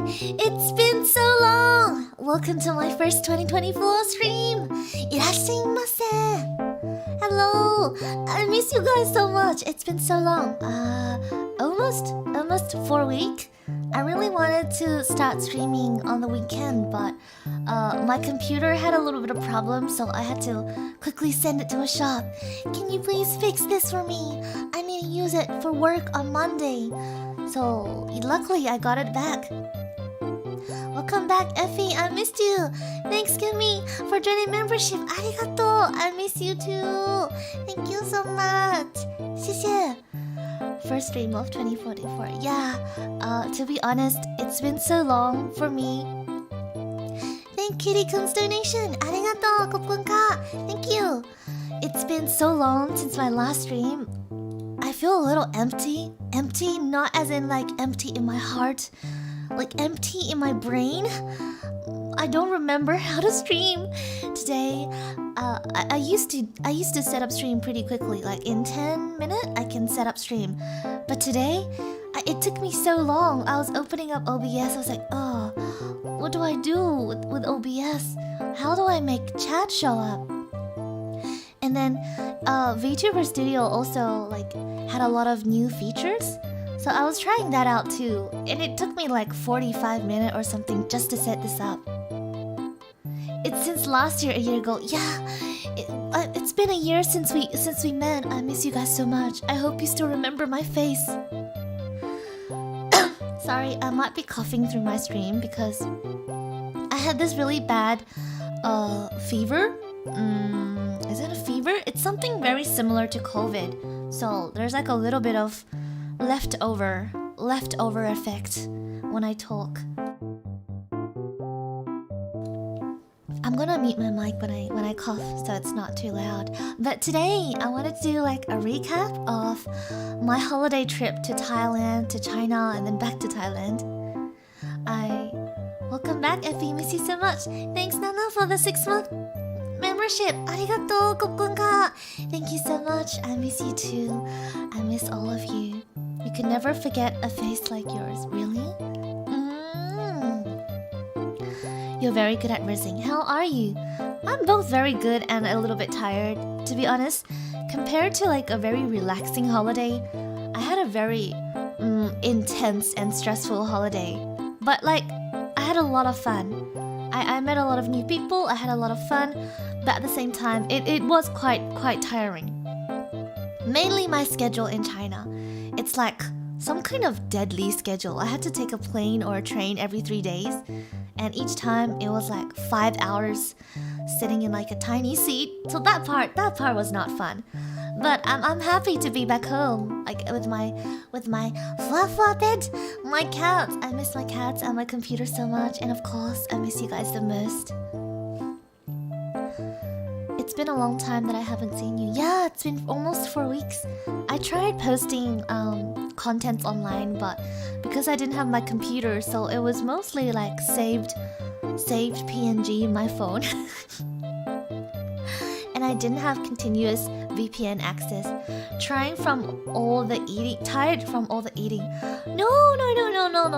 It's been so long! Welcome to my first 2024 stream! Irashaimase! Hello! I miss you guys so much! It's been so long. Almost 4 weeks. I really wanted to start streaming on the weekend, but my computer had a little bit of problem, so I had to quickly send it to a shop. Can you please fix this for me? I need to use it for work on Monday. So luckily I got it back. Welcome back, Effy. I missed you. Thanks, Kimmy, for joining membership. Arigato. I miss you too. Thank you so much. 谢谢. First stream of 2044. Yeah. To be honest, it's been so long for me. Thank Kitty-kun's donation. Arigato. Kopunka. Thank you. It's been so long since my last stream. I feel a little empty. Empty, not as in like empty in my heart, like empty in my brain. I don't remember how to stream today. I used to set up stream pretty quickly, like in 10 minutes I can set up stream. But today, it took me so long. I was opening up OBS. I was like, oh, what do I do with OBS? How do I make chat show up? And then Vtuber Studio also like had a lot of new features, so I was trying that out too, and it took me like 45 minutes or something just to set this up. It's since last year, a year ago. Yeah, it's been a year since we met. I miss you guys so much. I hope you still remember my face. Sorry, I might be coughing through my stream because I had this really bad fever. Is it a fever? It's something very similar to COVID. So there's like a little bit of leftover effect when I talk. I'm gonna mute my mic when I cough so it's not too loud. But today I wanted to do like a recap of my holiday trip to Thailand, to China, and then back to Thailand. Welcome back, Effy. Miss you so much. Thanks, Nana, for the 6-month membership. Arigato, kopunka. Thank you so much. I miss you too. I miss all of you. You can never forget a face like yours. Really? You're very good at rizzing. How are you? I'm both very good and a little bit tired. To be honest, compared to like a very relaxing holiday, I had a very intense and stressful holiday. But like, I had a lot of fun. I met a lot of new people. I had a lot of fun, but at the same time, it was quite tiring. Mainly my schedule in China. It's like some kind of deadly schedule. I had to take a plane or a train every 3 days, and each time it was like 5 hours sitting in like a tiny seat. So that part was not fun. But I'm happy to be back home, like with my fluff bed, my cats. I miss my cats and my computer so much, and of course I miss you guys the most. It's been a long time that I haven't seen you. Yeah, it's been almost 4 weeks. I tried posting contents online, but because I didn't have my computer, so it was mostly like saved PNG in my phone. And I didn't have continuous VPN access. Tired from all the eating. No,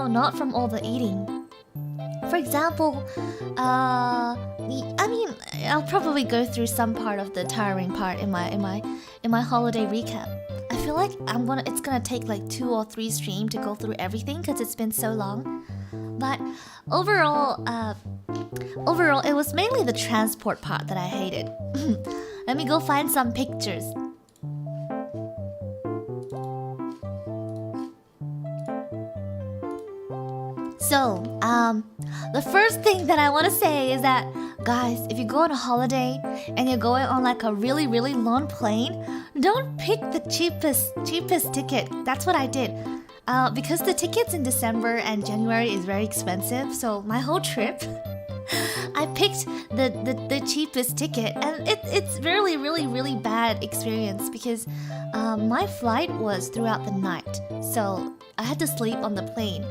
not from all the eating. For example, I mean, I'll probably go through some part of the tiring part in my holiday recap. I feel like it's gonna take like 2 or 3 streams to go through everything because it's been so long. But overall, it was mainly the transport part that I hated. Let me go find some pictures. So, the first thing that I want to say is that, guys, if you go on a holiday and you're going on like a really long plane, don't pick the cheapest ticket. That's what I did. Because the tickets in December and January is very expensive, so my whole trip I picked the cheapest ticket, and it's really bad experience because my flight was throughout the night, so I had to sleep on the plane,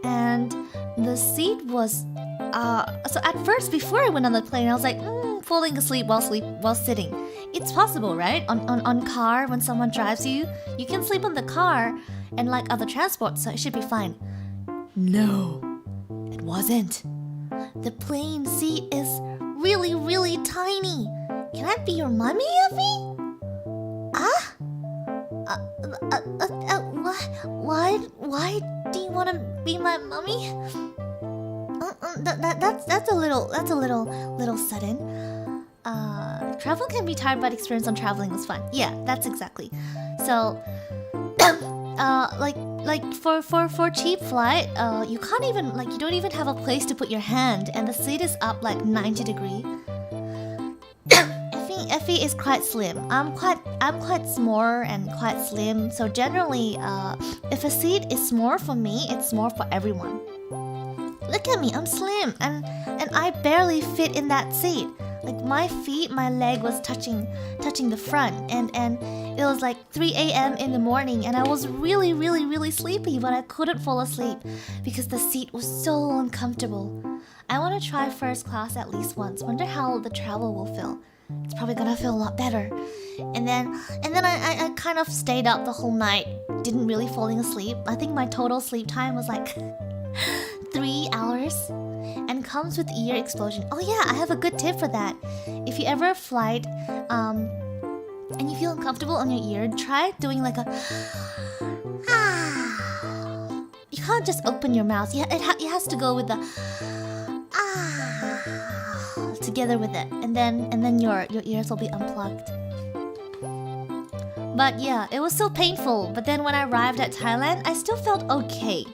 and the seat was so at first before I went on the plane I was like falling asleep while sitting. It's possible, right? On car, when someone drives you can sleep on the car and like other transport, so it should be fine. No, wasn't. The plane seat is really, really tiny. Can I be your mommy, Effy? Ah? Why do you want to be my mommy? That's a little sudden. Travel can be tired, but experience on traveling was fun. Yeah, that's exactly. So, like for cheap flight, you can't even you don't even have a place to put your hand, and the seat is up like 90 degrees. Effy is quite slim. I'm quite small and quite slim. So generally, if a seat is small for me, it's small for everyone. Look at me, I'm slim, and I barely fit in that seat. Like my leg was touching the front, and it was like 3 a.m. in the morning, and I was really sleepy, but I couldn't fall asleep because the seat was so uncomfortable. I want to try first class at least once. Wonder how the travel will feel. It's probably gonna feel a lot better. And then I kind of stayed up the whole night, didn't really falling asleep. I think my total sleep time was like 3 hours, and comes with ear explosion. Oh yeah, I have a good tip for that. If you ever flight and you feel uncomfortable on your ear, try doing like a you can't just open your mouth. It has to go with the together with it, and then your ears will be unplugged. But yeah, it was still painful. But then when I arrived at Thailand, I still felt okay.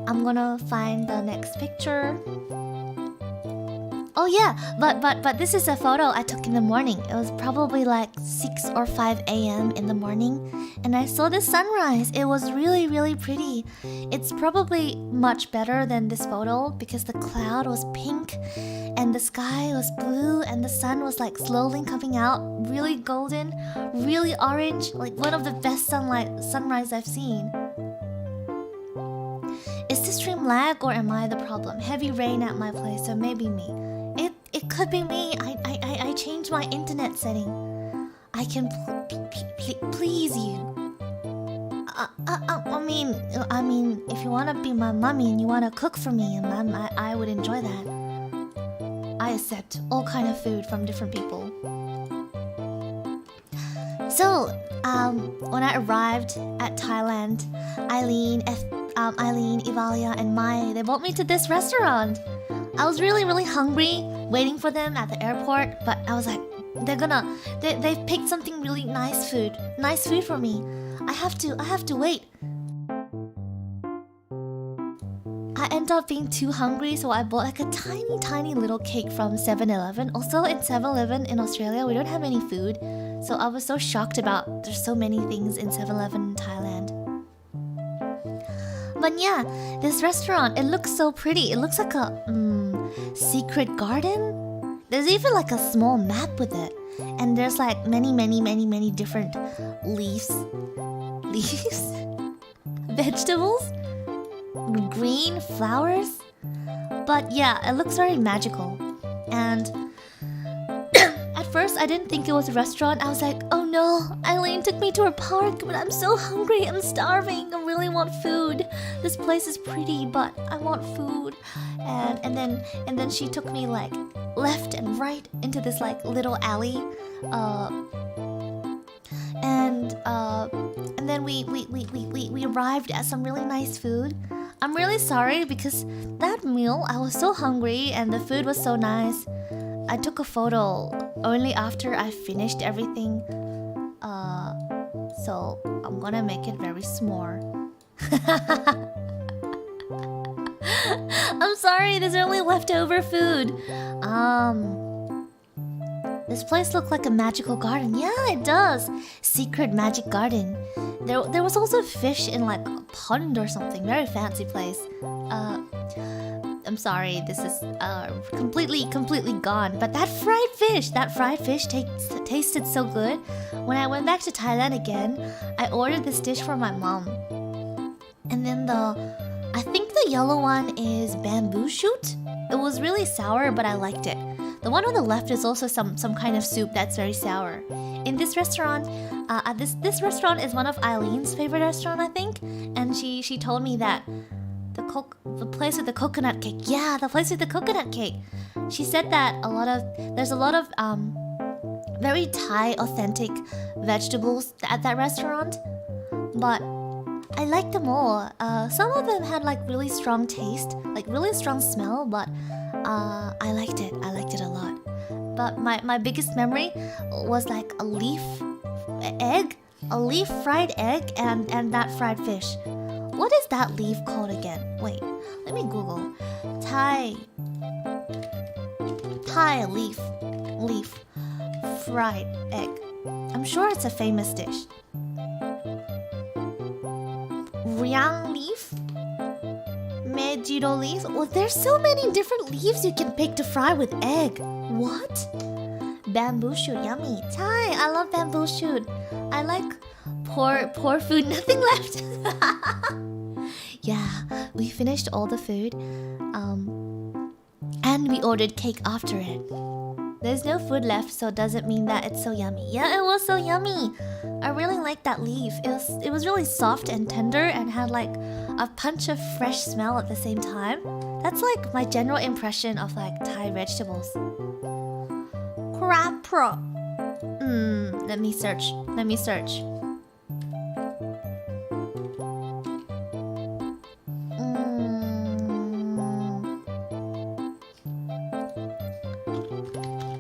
I'm gonna find the next picture. Oh yeah, but this is a photo I took in the morning. It was probably like 6 or 5 a.m. in the morning, and I saw the sunrise. It was really pretty. It's probably much better than this photo because the cloud was pink and the sky was blue and the sun was like slowly coming out, really golden, really orange, like one of the best sunrise I've seen. Is the stream lag or am I the problem? Heavy rain at my place, so maybe me. It could be me. I changed my internet setting. I can please you. I mean, if you wanna be my mommy and you wanna cook for me, and I would enjoy that. I accept all kind of food from different people. So, when I arrived at Thailand, Eileen, Evalia, and Mai, they brought me to this restaurant. I was really hungry, waiting for them at the airport, but I was like, they've picked something really nice food for me. I have to wait. I ended up being too hungry, so I bought like a tiny little cake from 7-Eleven. Also, in 7-Eleven in Australia, we don't have any food, so I was so shocked about there's so many things in 7-Eleven in Thailand. But yeah, this restaurant, it looks so pretty. It looks like a secret garden. There's even like a small map with it, and there's like many different leaves, vegetables, green flowers. But yeah, it looks very magical. And at first I didn't think it was a restaurant. I was like, oh no, Eileen took me to a park, but I'm so hungry, I'm starving, I really want food. This place is pretty, but I want food. And then she took me like left and right into this like little alley. And then we arrived at some really nice food. I'm really sorry because that meal, I was so hungry and the food was so nice. I took a photo only after I finished everything. So I'm gonna make it very small. I'm sorry, there's only leftover food. This place looked like a magical garden. Yeah, it does. Secret magic garden. There was also fish in like a pond or something. Very fancy place. I'm sorry, this is completely gone. But that fried fish tasted so good. When I went back to Thailand again, I ordered this dish for my mom. And then I think the yellow one is bamboo shoot. It was really sour, but I liked it. The one on the left is also some kind of soup that's very sour. in this restaurant, this restaurant is one of Eileen's favorite restaurant, I think, and she told me that the place with the coconut cake. Yeah, the place with the coconut cake. She said that there's a lot of very Thai authentic vegetables at that restaurant, but I liked them all. Some of them had like really strong taste, like really strong smell, but I liked it. I liked it a lot. But my biggest memory was like a leaf fried egg, and that fried fish. What is that leaf called again? Wait, let me Google. Thai leaf fried egg. I'm sure it's a famous dish. Riang leaf? Mejiro leaf? Well, there's so many different leaves you can pick to fry with egg. What? Bamboo shoot, yummy. Thai, I love bamboo shoot. I like poor food, nothing left. Yeah, we finished all the food. And we ordered cake after it. There's no food left, so it doesn't mean that it's so yummy. Yeah, it was so yummy. I really liked that leaf. It was really soft and tender and had like a punch of fresh smell at the same time. That's like my general impression of like Thai vegetables. Crab prop. Let me search.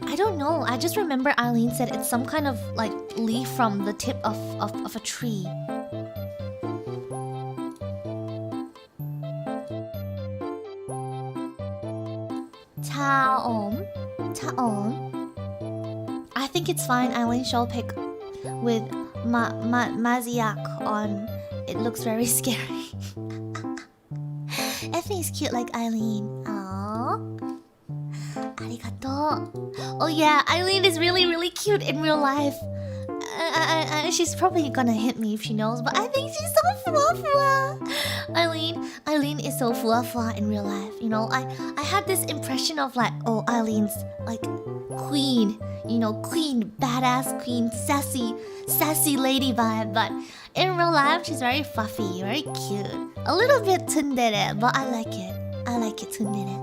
I don't know. I just remember Eileen said it's some kind of like leaf from the tip of a tree. Taom. I think it's fine. Eileen shall pick with Maziak on. It looks very scary. Effy is cute like Eileen. Aww. Arigato. Oh yeah, Eileen is really cute in real life. She's probably gonna hit me if she knows, but I think she's so fluffy. Eileen is so fluffy in real life. You know, I had this impression of like, oh, Eileen's like queen. You know, queen, badass queen, sassy lady vibe. But in real life, she's very fluffy, very cute. A little bit tsundere, but I like it. I like it tsundere.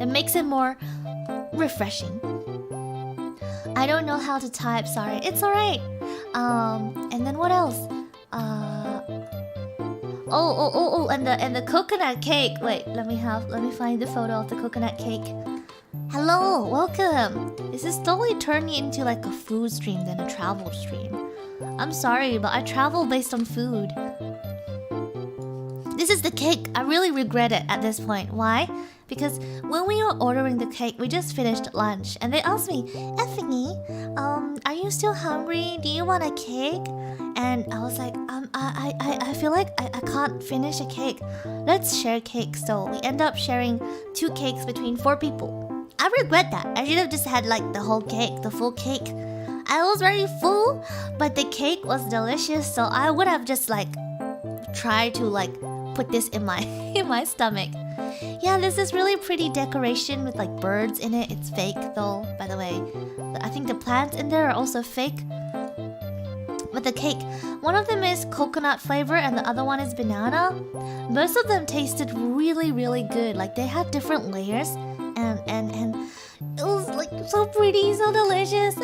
It makes it more refreshing. I don't know how to type, sorry. It's alright. And then what else? And the coconut cake. Wait, let me find the photo of the coconut cake. Hello, welcome. This is totally turning into like a food stream than a travel stream. I'm sorry, but I travel based on food. This is the cake. I really regret it at this point. Why? Because when we were ordering the cake, we just finished lunch, and they asked me, Effy, are you still hungry? Do you want a cake? And I was like, I feel like I can't finish a cake. Let's share cake. So we end up sharing 2 cakes between 4 people. I regret that. I should have just had like the whole cake, the full cake. I was very full, but the cake was delicious, so I would have just like tried to like put this in my stomach. Yeah, this is really pretty decoration with like birds in it. It's fake though, by the way. I think the plants in there are also fake. But the cake, one of them is coconut flavor and the other one is banana. Both of them tasted really good. Like they had different layers and it was like so pretty, so delicious.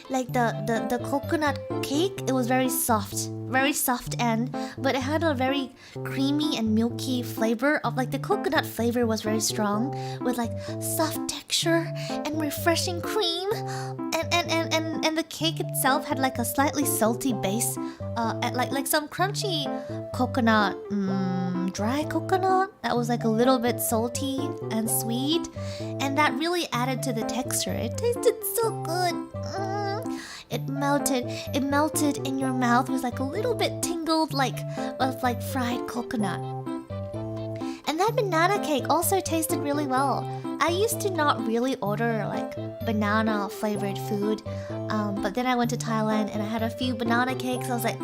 Like the coconut cake, it was very soft but it had a very creamy and milky flavor of like the coconut flavor was very strong with like soft texture and refreshing cream and the cake itself had like a slightly salty base and like some crunchy coconut dry coconut that was like a little bit salty and sweet, and that really added to the texture. It tasted so good. It melted in your mouth. It was like a little bit tingled like of fried coconut. And that banana cake also tasted really well. I used to not really order like banana flavored food, but then I went to Thailand and I had a few banana cakes. I was like,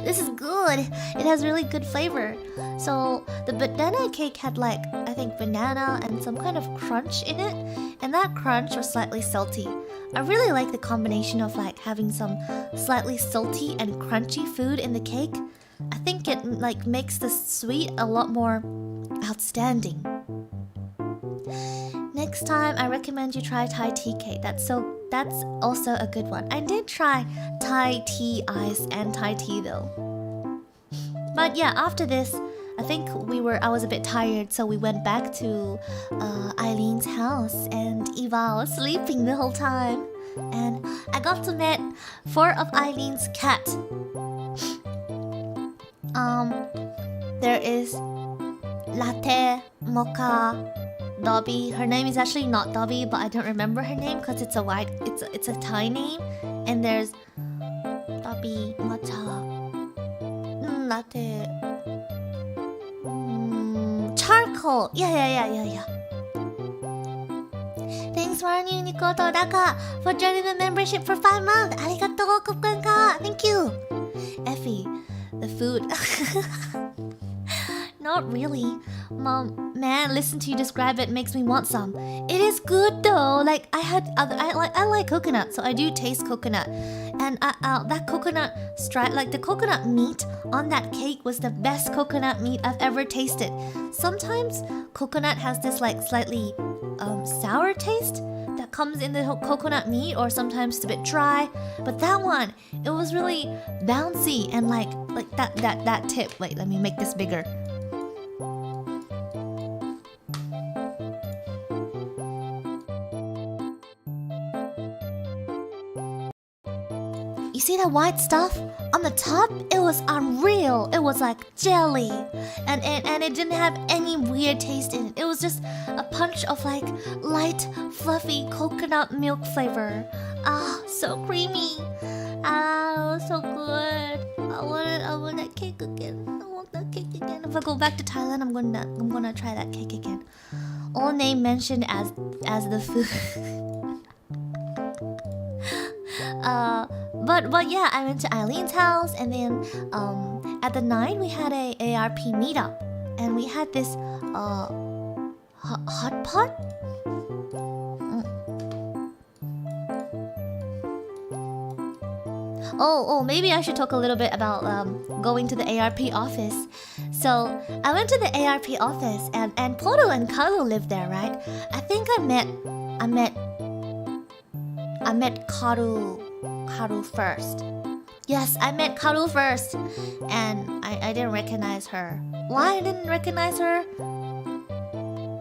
this is good. It has really good flavor. So the banana cake had like, I think banana and some kind of crunch in it, and that crunch was slightly salty. I really like the combination of like having some slightly salty and crunchy food in the cake. I think it like makes the sweet a lot more outstanding. Next time, I recommend you try Thai tea cake. That's also a good one. I did try Thai tea ice and Thai tea though. But yeah, after this, I think I was a bit tired, so we went back to Eileen's house, and Eva was sleeping the whole time. And I got to meet 4 of Eileen's cats. There is Latte, Mocha, Dobby. Her name is actually not Dobby, but I don't remember her name because it's a Thai name. And there's Dobby, Matcha, Latte, Charcoal. Yeah. Thanks for new Nikoto Daka for joining the membership for 5 months. Arigatou gozaimashita. Thank you. Effy, the food. Not really. Mom, man, listen to you describe it makes me want some. It is good though. Like I like coconut, so I do taste coconut. And that coconut the coconut meat on that cake was the best coconut meat I've ever tasted. Sometimes coconut has this like slightly sour taste that comes in the coconut meat, or sometimes it's a bit dry. But that one, it was really bouncy and like that tip. Wait, let me make this bigger. You see that white stuff on the top? It was unreal. It was like jelly, and it didn't have any weird taste in it. It was just a punch of like light, fluffy coconut milk flavor. So creamy. It was so good. I want that cake again. I want that cake again. If I go back to Thailand, I'm gonna try that cake again. All name mentioned as the food. But yeah, I went to Eileen's house, and then at the night we had a ARP meetup, and we had this hot pot. Oh, maybe I should talk a little bit about going to the ARP office. So I went to the ARP office, and Poto and Kalu lived there, right? I think I met Karu first. Yes, I met Karu first, and I didn't recognize her. Why I didn't recognize her?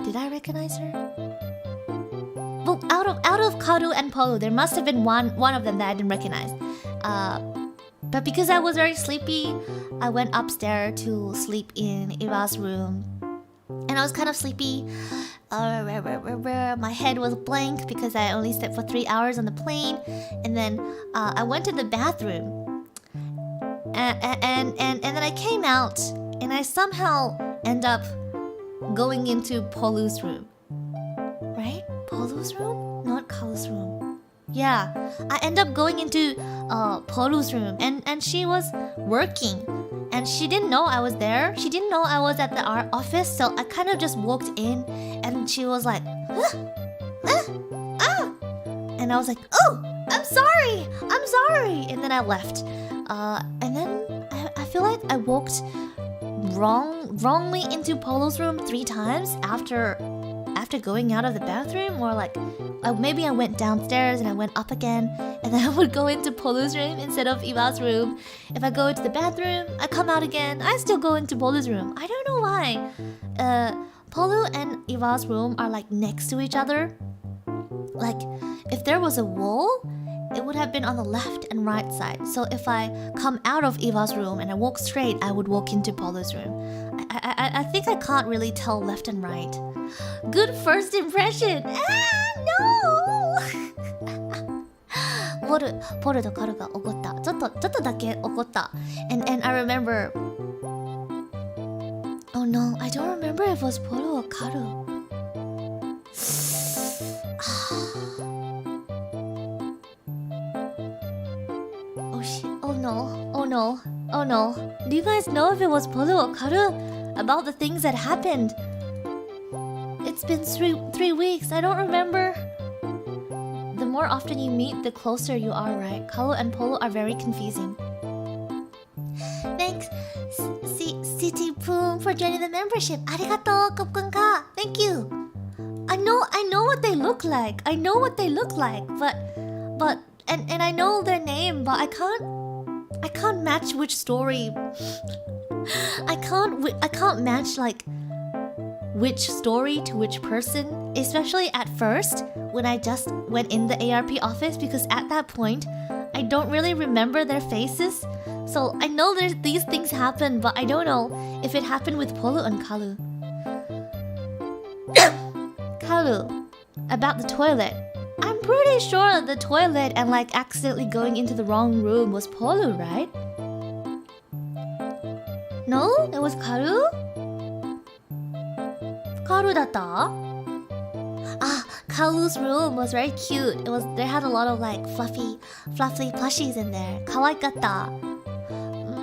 Did I recognize her? Well, out of Karu and Polo, there must have been one of them that I didn't recognize. But because I was very sleepy, I went upstairs to sleep in Iva's room, and I was kind of sleepy. My head was blank because I only slept for 3 hours on the plane, and then I went to the bathroom, and then I came out, and I somehow end up going into Polu's room. Right? Polu's room? Not Kalu's room. Yeah, I end up going into Polu's room, and she was working. And she didn't know I was there. She didn't know I was at the ARP office, so I kind of just walked in, and she was like, and I was like, oh, I'm sorry, and then I left. And then I feel like I walked wrongly into Polo's room 3 times after going out of the bathroom, or like maybe I went downstairs and I went up again, and then I would go into Polo's room instead of Iva's room. If I go into the bathroom, I come out again, I still go into Polo's room. I don't know why. Polo and Iva's room are like next to each other. Like if there was a wall, it would have been on the left and right side. So if I come out of Iva's room and I walk straight, I would walk into Polo's room. I think I can't really tell left and right. Good first impression. No. ポルとカルが怒った。ちょっとだけ怒った。And I remember. Oh no, I don't remember if it was Polo or Karu. Oh shit. Oh no. Oh no. Oh no. Do you guys know if it was Polo or Karu? About the things that happened? It's been three weeks. I don't remember. The more often you meet, the closer you are, right? Karu and Polo are very confusing. Thanks, City Boom, for joining the membership. Arigato, kopkunka. Thank you. I know what they look like. I know what they look like, but and I know their name, but I can't match which story. I can't match like which story to which person, especially at first when I just went in the ARP office, because at that point I don't really remember their faces. So I know these things happen, but I don't know if it happened with Polo and Kalu. Kalu, about the toilet. I'm pretty sure the toilet and like accidentally going into the wrong room was Polo, right? No? It was Karu? Karu datta? Ah, Karu's room was very cute. They had a lot of like fluffy plushies in there. Kawaikatta.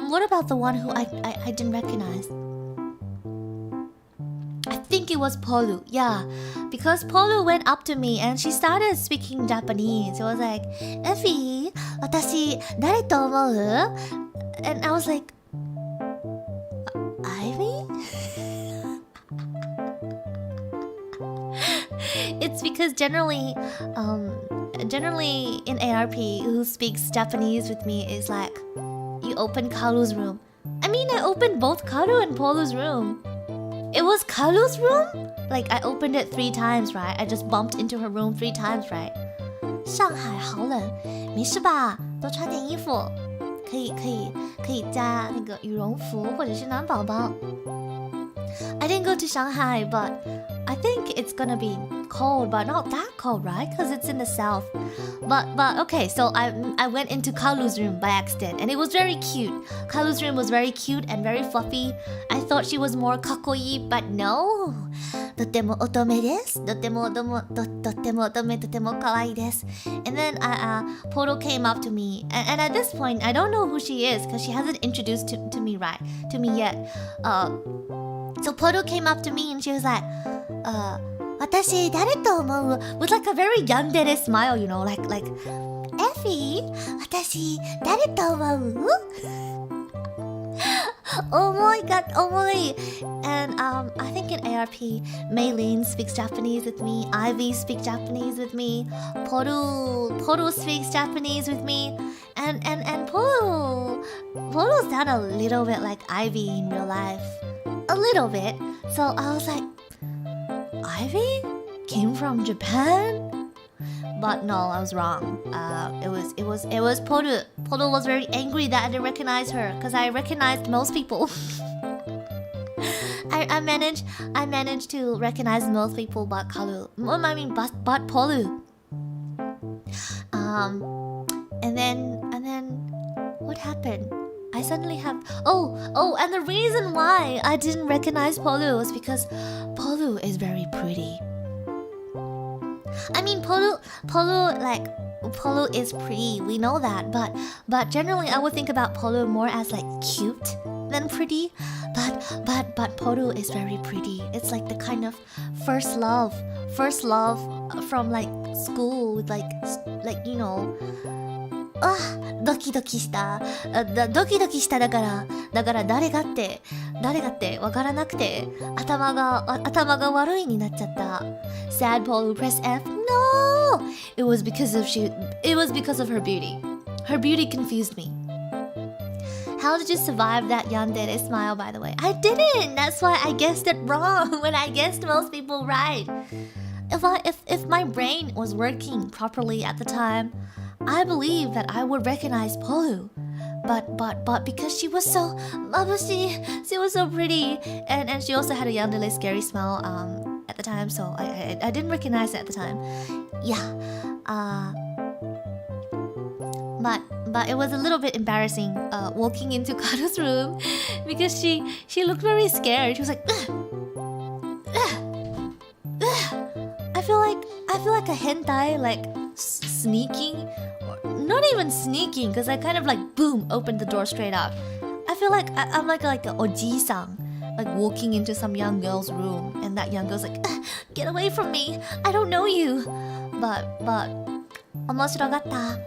What about the one who I didn't recognize? I think it was Polu. Yeah, because Polu went up to me and she started speaking Japanese. It was like, Effy, watashi dare to omou? And I was like, Ivy? It's because generally in ARP, who speaks Japanese with me is like, you open Karu's room. I mean, I opened both Karu and Polu's room. It was Karu's room? Like, I opened it 3 times, right? I just bumped into her room 3 times, right? 上海好冷，没事吧？多穿点衣服，可以加那个羽绒服或者是暖宝宝。I didn't go to Shanghai, but I think it's gonna be cold, but not that cold, right? Because it's in the south. But okay, so I went into Kalu's room by accident, and it was very cute. Kalu's room was very cute and very fluffy. I thought she was more kakoi, but no. とても乙女です。とても乙女、とても乙女、とても可愛いです。And then Poro came up to me, and at this point I don't know who she is because she hasn't introduced to me yet. So Poro came up to me and she was like, 私誰と思う? With like a very yandere smile, you know, like Effy, 私誰と思う? Oh my god, oh my. And I think in ARP, Maylene speaks Japanese with me, Ivy speaks Japanese with me, Poru speaks Japanese with me, and Poru sound a little bit like Ivy in real life. A little bit. So I was like, Ivy came from Japan? But no, I was wrong. It was Poru. Poru was very angry that I didn't recognize her because I recognized most people. I managed to recognize most people but Kalu. I mean, but Poru. And then what happened? I suddenly have and the reason why I didn't recognize Polu was because Polu is very pretty. I mean, Polu is pretty, we know that, but generally I would think about Polu more as like cute than pretty. But Polu is very pretty. It's like the kind of first love from like school with like you know. ドキドキしただから誰がってわからなくて頭が悪いになっちゃった Sad Paul press F No It was because of her beauty. Her beauty confused me. How did you survive that yandere smile, by the way? I didn't. That's why I guessed it wrong when I guessed most people right. If my brain was working properly at the time, I believe that I would recognize Polu, but because she was so she was so pretty, and she also had a yandere scary smile at the time, so I didn't recognize it at the time. Yeah, but it was a little bit embarrassing walking into Karu's room because she looked very scared. She was like, I feel like a hentai like sneaking. not even sneaking, because I kind of like boom opened the door straight up. I feel like I'm like a oji-san, like walking into some young girl's room, and that young girl's like, get away from me, I don't know you. But omoshirogata.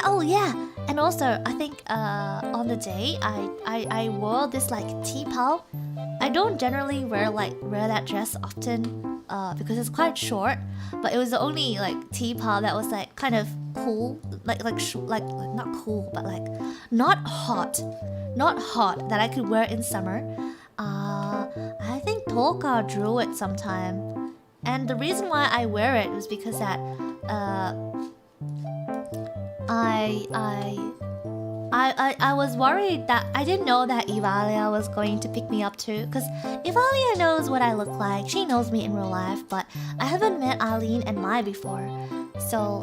Oh yeah, and also I think on the day I wore this like T-pal. I don't generally wear that dress often because it's quite short, but it was the only like T-pal that was like kind of cool, like not cool, but like not hot that I could wear in summer. I think Toka drew it sometime, and the reason why I wear it was because that I was worried that I didn't know that Evalia was going to pick me up too, because Evalia knows what I look like. She knows me in real life, but I haven't met Aline and Mai before. So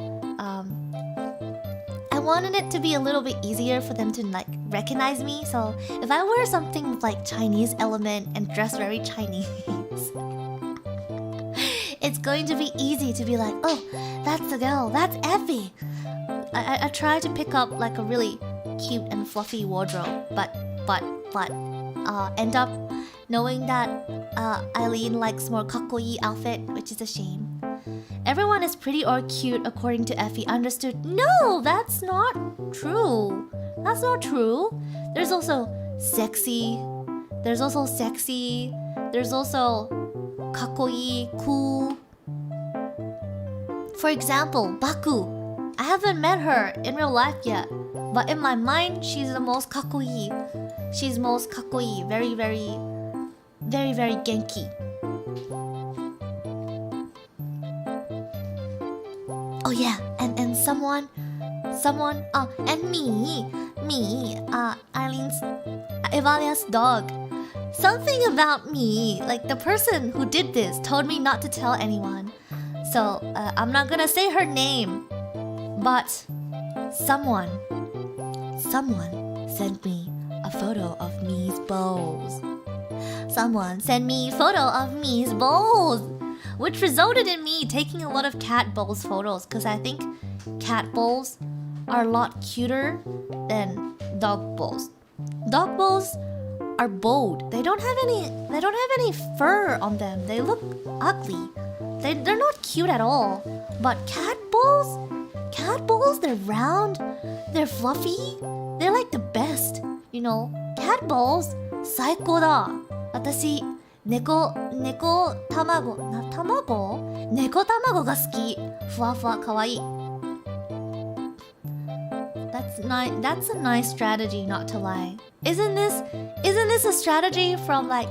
I wanted it to be a little bit easier for them to like recognize me. So if I wear something with like Chinese element and dress very Chinese, it's going to be easy to be like, oh, that's the girl, that's Effy. I try to pick up like a really cute and fluffy wardrobe, but end up knowing that Eileen likes more kakkoi outfit, which is a shame. Everyone is pretty or cute according to Effy. Understood? No, that's not true. That's not true. There's also sexy. There's also kakkoi, cool. For example, Baku. I haven't met her in real life yet, but in my mind, she's the most kakkoi. She's most kakkoi. Very, very, very, very genki. Oh yeah, and someone, and me, Eileen's, Evalia's dog. Something about me, like the person who did this told me not to tell anyone. So I'm not gonna say her name, but someone sent me a photo of Mi's balls. Someone sent me a photo of Mi's balls, which resulted in me taking a lot of cat balls photos, because I think cat balls are a lot cuter than dog balls. Dog balls are bold. They don't have any fur on them. They look ugly. They're not cute at all. But cat balls, they're round, they're fluffy, they're like the best. You know, cat balls, 最高だ。私、猫卵が好き。ふわふわかわいい。That's a nice strategy, not to lie. Isn't this a strategy from like...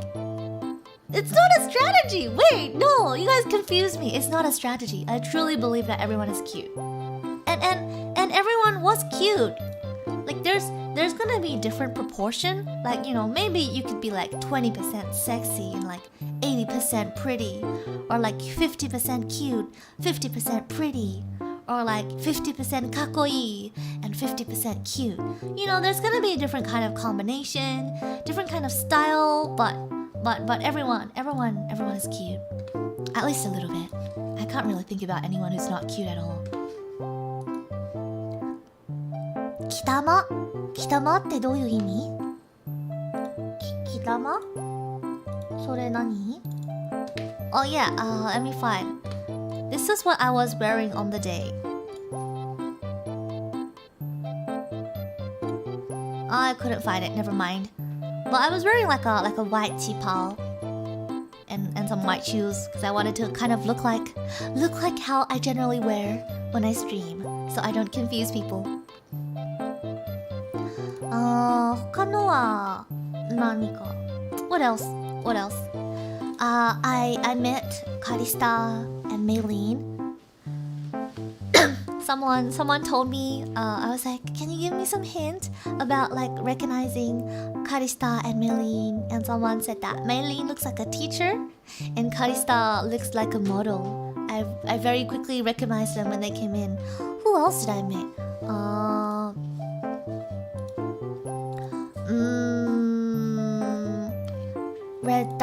It's not a strategy! Wait, no, you guys confused me. It's not a strategy. I truly believe that everyone is cute. And everyone was cute. Like there's gonna be different proportion. Like, you know, maybe you could be like 20% sexy and like 80% pretty, or like 50% cute, 50% pretty, or like 50% kakkoi and 50% cute. You know, there's gonna be a different kind of combination, different kind of style, but everyone is cute. At least a little bit. I can't really think about anyone who's not cute at all. 貴玉ってどういう意味？貴玉？それ何？ Oh yeah, let me find. This is what I was wearing on the day. I couldn't find it, never mind. But I was wearing like a white T-pal and some white shoes, because I wanted to kind of look like how I generally wear when I stream, so I don't confuse people. 他のは何か What else? I met Karista and Maylene. Someone told me, I was like, can you give me some hint about like recognizing Karista and Maylene? And someone said that Maylene looks like a teacher and Karista looks like a model. I very quickly recognized them when they came in. Who else did I meet? Red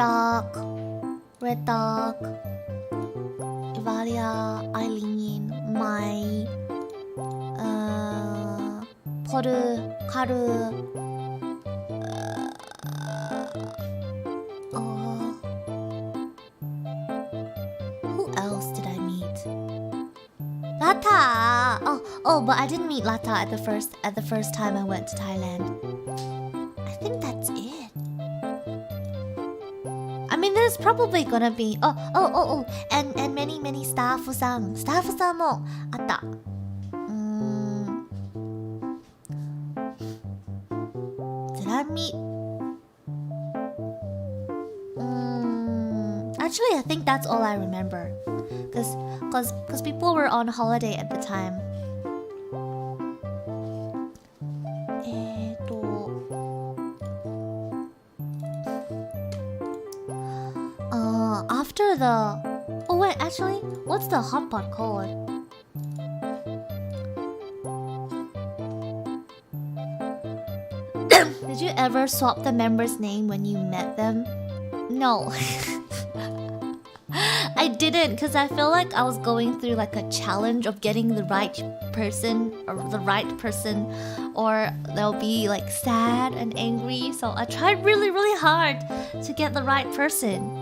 Dog, Evalia, Eileen, Mai, karu. Who else did I meet? Lata. Oh, but I didn't meet Lata at the first time I went to Thailand. I think that's it. I mean, there's probably gonna be and many staff-san mo atta. Did I meet? Actually, I think that's all I remember, cause people were on holiday at the time. After the... Oh wait, actually, what's the hot pot called? Did you ever swap the member's name when you met them? No. I didn't, because I feel like I was going through like a challenge of getting the right person, or they'll be like sad and angry. So I tried really, really hard to get the right person.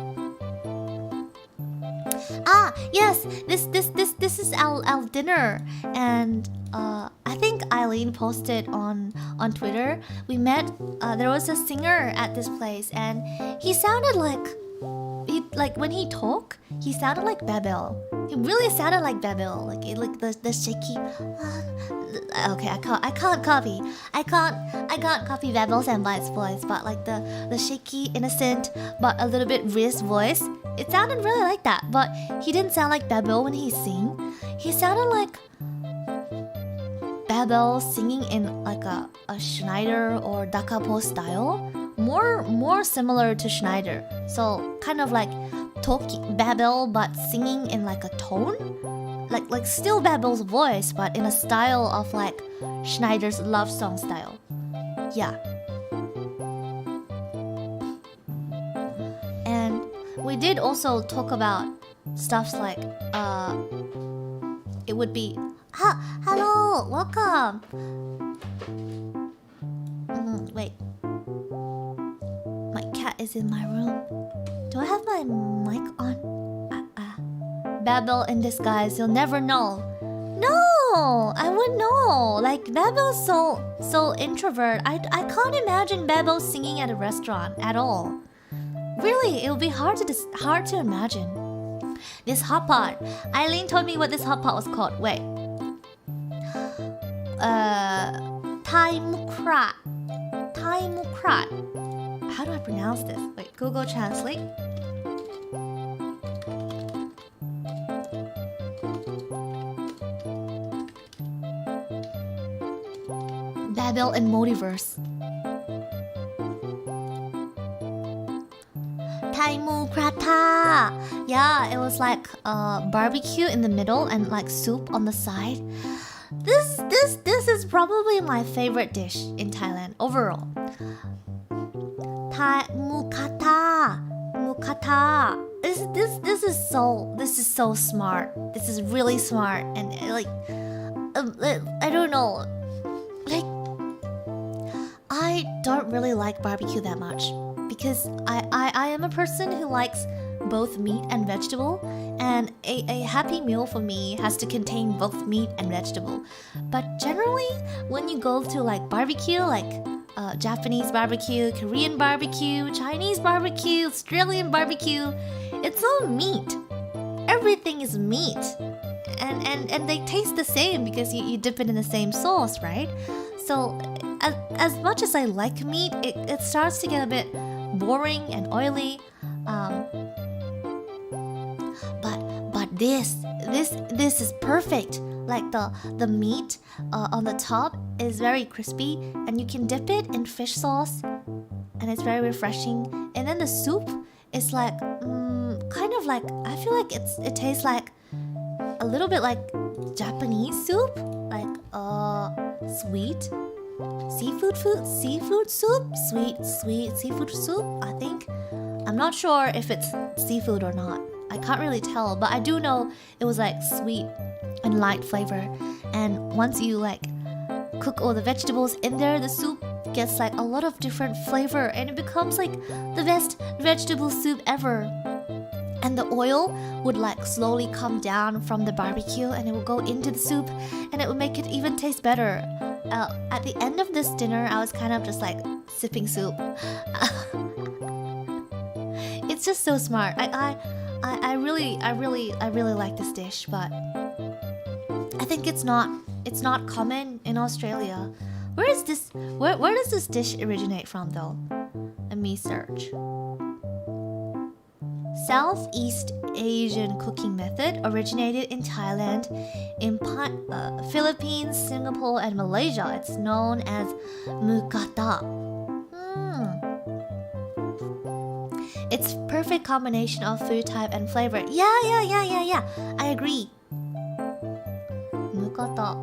Yes, this is our dinner, and I think Eileen posted on Twitter. We met. There was a singer at this place, and he sounded like when he talked, he sounded like Babel. He really sounded like Babel, like the shaky. Okay, I can't copy Babel Senpai's voice, but like the shaky, innocent, but a little bit raised voice. It sounded really like that, but he didn't sound like Babel when he sing. He sounded like Babel singing in like a Schneider or Dakapo style. More similar to Schneider. So kind of like talking Babel but singing in like a tone. Like still Babel's voice, but in a style of like Schneider's love song style. Yeah. And we did also talk about stuffs like it would be hello, welcome. Wait. My cat is in my room. Do I have my mic on? Babel in disguise, you'll never know. No, I would know. Like Babel's so introvert. I can't imagine Babel singing at a restaurant at all. Really, it would be hard to imagine. This hot pot. Eileen told me what this hot pot was called. Wait. Thai mukrat. How do I pronounce this? Wait, Google Translate. Babel and Multiverse. Thai mukrata. Yeah, it was like barbecue in the middle and like soup on the side. This is probably my favorite dish in Thailand overall. Thai mukata. This is so smart. This is really smart, and like I don't know. Like I don't really like barbecue that much because I am a person who likes both meat and vegetable, and a happy meal for me has to contain both meat and vegetable. But generally, when you go to like barbecue, like Japanese barbecue, Korean barbecue, Chinese barbecue, Australian barbecue, it's all meat. Everything is meat, and they taste the same because you dip it in the same sauce, right? So as much as I like meat, it starts to get a bit boring and oily. But this is perfect. Like the meat on the top is very crispy, and you can dip it in fish sauce, and it's very refreshing. And then the soup is like kind of like, I feel like it tastes like a little bit like Japanese soup, like sweet seafood soup, sweet seafood soup. I think, I'm not sure if it's seafood or not. I can't really tell, but I do know it was like sweet and light flavor. And once you like cook all the vegetables in there, the soup gets like a lot of different flavor and it becomes like the best vegetable soup ever. And the oil would like slowly come down from the barbecue and it would go into the soup and it would make it even taste better. At the end of this dinner, I was kind of just like sipping soup. It's just so smart. I really like this dish, but I think it's not common in Australia. Where is this? Where does this dish originate from though? Let me search. Southeast Asian cooking method originated in Thailand, in Philippines, Singapore, and Malaysia. It's known as mukata. It's perfect combination of food type and flavor. Yeah. I agree. Mukata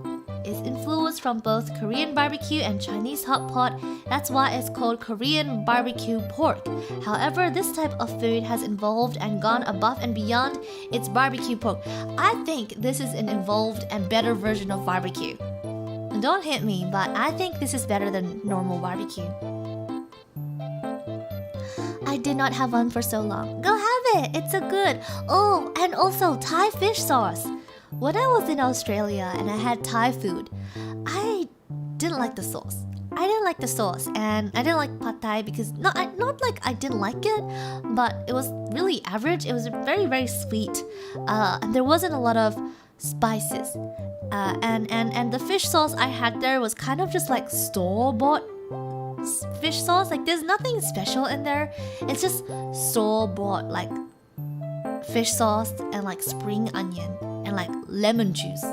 is influenced from both Korean barbecue and Chinese hot pot. That's why it's called Korean barbecue pork. However, this type of food has evolved and gone above and beyond its barbecue pork. I think this is an evolved and better version of barbecue. Don't hit me, but I think this is better than normal barbecue. I did not have one for so long. Go have it. It's so good. Oh, and also Thai fish sauce. When I was in Australia and I had Thai food, I didn't like the sauce. And I didn't like pad Thai because not like I didn't like it, but it was really average. It was very, very sweet, and there wasn't a lot of spices. And the fish sauce I had there was kind of just like store-bought fish sauce. Like there's nothing special in there. It's just store-bought like fish sauce and like spring onion and like lemon juice.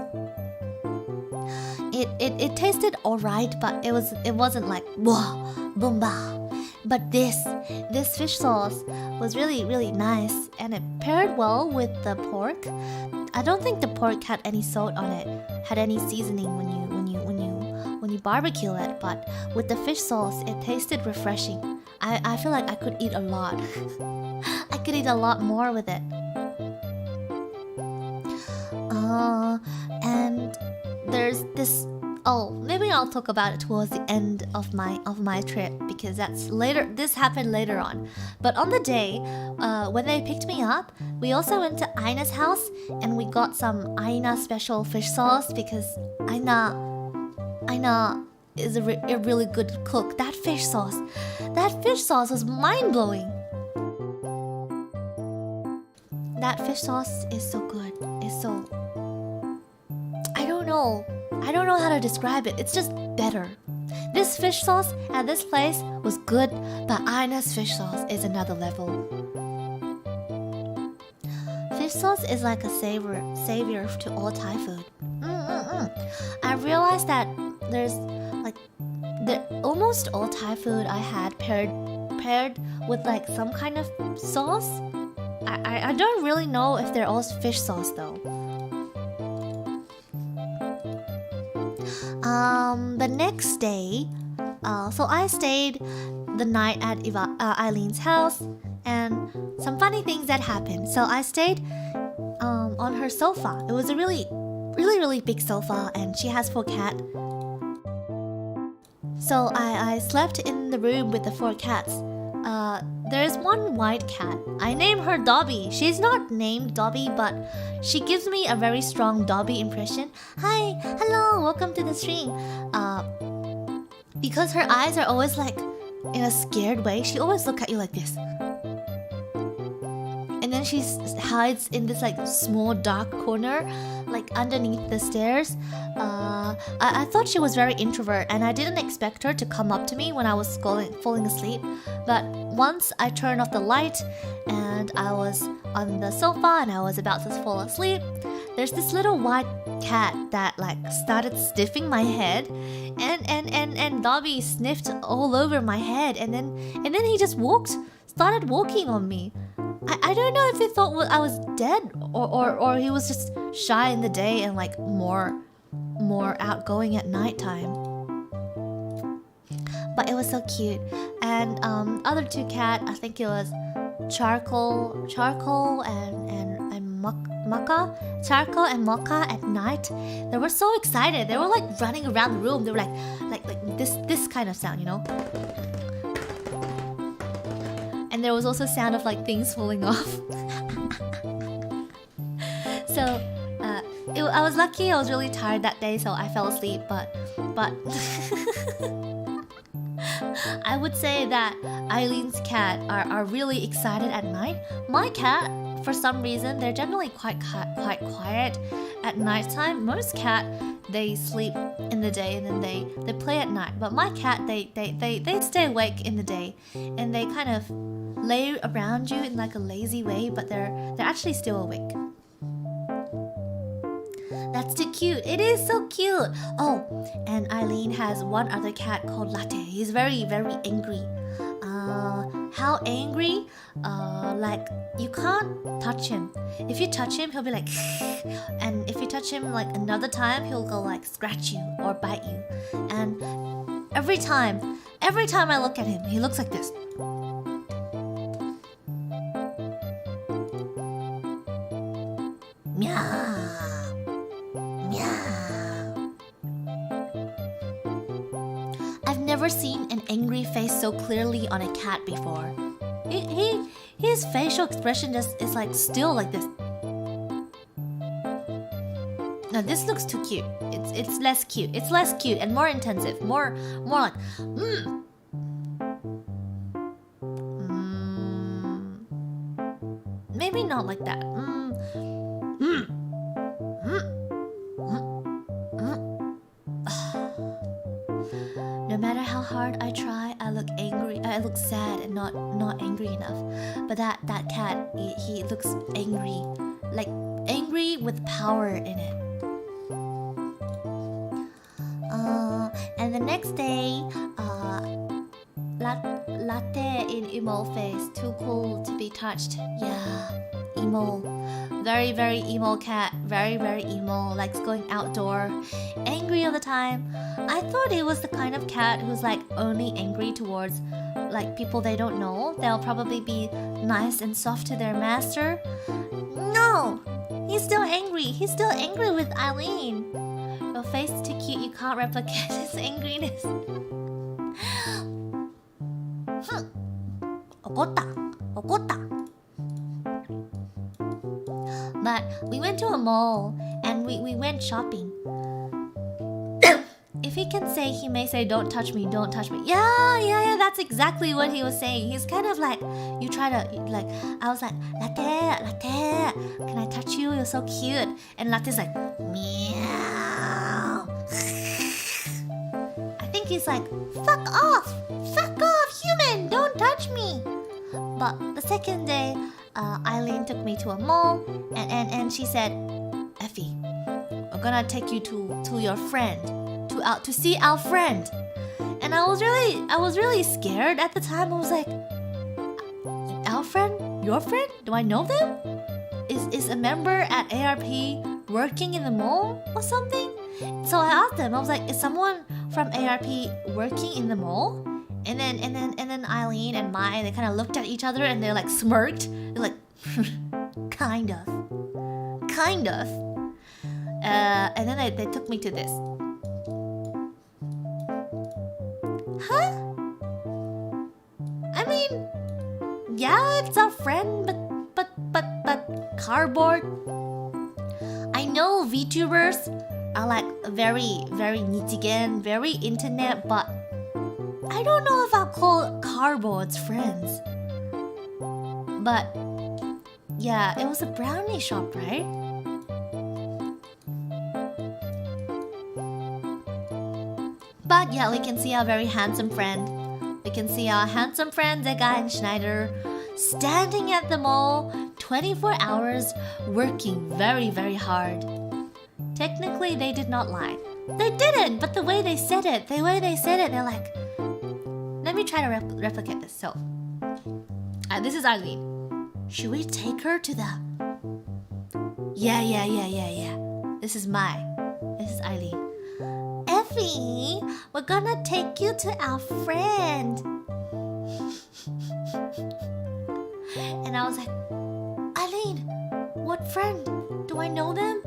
It tasted alright, but it wasn't like wow, boomba. But this fish sauce was really, really nice and it paired well with the pork. I don't think the pork had any salt on it, had any seasoning when you barbecue it, but with the fish sauce it tasted refreshing. I feel like I could eat a lot. I could eat a lot more with it. And there's this. Oh, maybe I'll talk about it towards the end of my trip because that's later. This happened later on. But on the day when they picked me up, we also went to Aina's house and we got some Aina special fish sauce because Aina is a really good cook. That fish sauce was mind-blowing. That fish sauce is so good. It's so... I don't know how to describe it. It's just better. This fish sauce at this place was good, but Aina's fish sauce is another level. Fish sauce is like a savior to all Thai food. I realized that there's like almost all Thai food I had paired with like some kind of sauce. I don't really know if they're all fish sauce though. The next day, so I stayed the night at Eileen's house, and some funny things that happened. So I stayed on her sofa. It was a really big sofa, and she has 4 cats. So I slept in the room with the 4 cats. There's one white cat. I named her Dobby. She's not named Dobby, but she gives me a very strong Dobby impression. Hi, hello, welcome to the stream. Because her eyes are always like in a scared way, she always looks at you like this. And then she hides in this like small dark corner, like underneath the stairs. I thought she was very introvert and I didn't expect her to come up to me when I was falling asleep. But once I turned off the light and I was on the sofa and I was about to fall asleep, there's this little white cat that like started sniffing my head, and Dobby sniffed all over my head, and then he just started walking on me. I don't know if he thought I was dead or he was just shy in the day and like more outgoing at nighttime. But it was so cute. And other 2 cats, I think it was charcoal and charcoal and mocha at night, they were so excited. They were like running around the room. They were like this kind of sound, you know. And there was also sound of like things falling off. So I was lucky. I was really tired that day, so I fell asleep. But I would say that Eileen's cat are really excited at night. My cat, for some reason, they're generally quite quiet at nighttime. Most cat, they sleep in the day and then they play at night. But my cat, they stay awake in the day, and they kind of lay around you in like a lazy way, but they're actually still awake. That's too cute. It is so cute. Oh, and Eileen has one other cat called Latte. He's very, very angry. How angry? Like you can't touch him. If you touch him, he'll be like and if you touch him like another time, he'll go like scratch you or bite you. And every time I look at him, he looks like this. Meow. I've never seen an angry face so clearly on a cat before. His facial expression just is like still like this. No, this looks too cute. It's less cute. It's less cute and more intensive. More like Maybe not like that. No matter how hard I try, I look angry. I look sad and not angry enough. But that cat, he looks angry, like angry with power in it. And the next day, latte in emo face, too cool to be touched. Yeah, emo. Very, very emo cat. Very, very emo. Likes going outdoor. Angry all the time. I thought it was the kind of cat who's like only angry towards like people they don't know. They'll probably be nice and soft to their master. No! He's still angry. He's still angry with Eileen. Your face is too cute. You can't replicate his angriness. Okota. But we went to a mall and we went shopping. If he can say, he may say, don't touch me, don't touch me. Yeah, that's exactly what he was saying. He's kind of like, you try to, like, I was like, Latte, can I touch you? You're so cute. And Latte's like, meow. I think he's like, fuck off, human, don't touch me. But the second day, Eileen took me to a mall and she said, Effy, we're gonna take you to your friend, to see our friend. And I was really scared at the time. I was like, our friend? Your friend? Do I know them? Is a member at ARP working in the mall or something? So I asked them, I was like, is someone from ARP working in the mall? And then Eileen and Mai, they kind of looked at each other and they're like smirked. They're like, kind of. And then they took me to this. Huh? I mean, yeah, it's our friend, but cardboard. I know VTubers are like very, very nitigen, very internet, but I don't know if I'll call cardboards friends. But yeah, it was a brownie shop, right? But yeah, we can see our very handsome friend. We can see our handsome friend, Zega and Schneider, standing at the mall 24 hours, working very, very hard. Technically, they did not lie. They didn't, but the way they said it, they're like... Let me try to replicate this. So, this is Eileen. Should we take her to the... Yeah. This is Eileen. Effy, we're gonna take you to our friend. And I was like, Eileen, what friend? do I know them?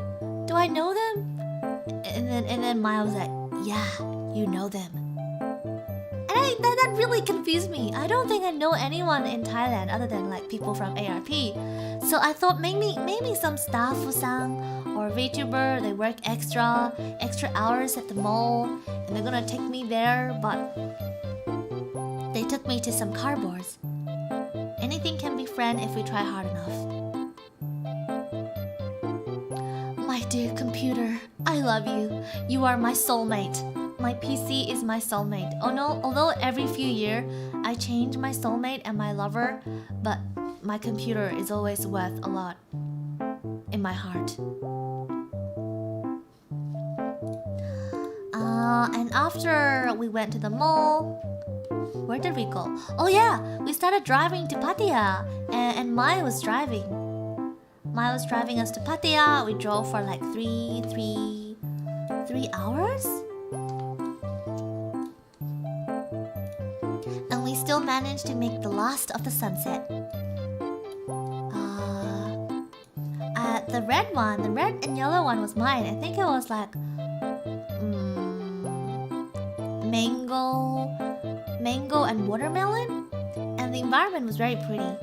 Do I know them? And then Maya was like, yeah, you know them. And that really confused me. I don't think I know anyone in Thailand other than like people from ARP. So I thought maybe some staff or Vtuber, they work extra hours at the mall and they're gonna take me there, but they took me to some cardboards. Anything can be friend if we try hard enough. My dear computer, I love you. You are my soulmate. My PC is my soulmate. Oh no, although every few years I change my soulmate and my lover, but my computer is always worth a lot in my heart. And after we went to the mall, where did we go? Oh yeah, we started driving to Pattaya, and Maya was driving. Maya was driving us to Pattaya. We drove for like three hours, and we still managed to make the last of the sunset. The red and yellow one was mine. I think it was like mango and watermelon, and the environment was very pretty.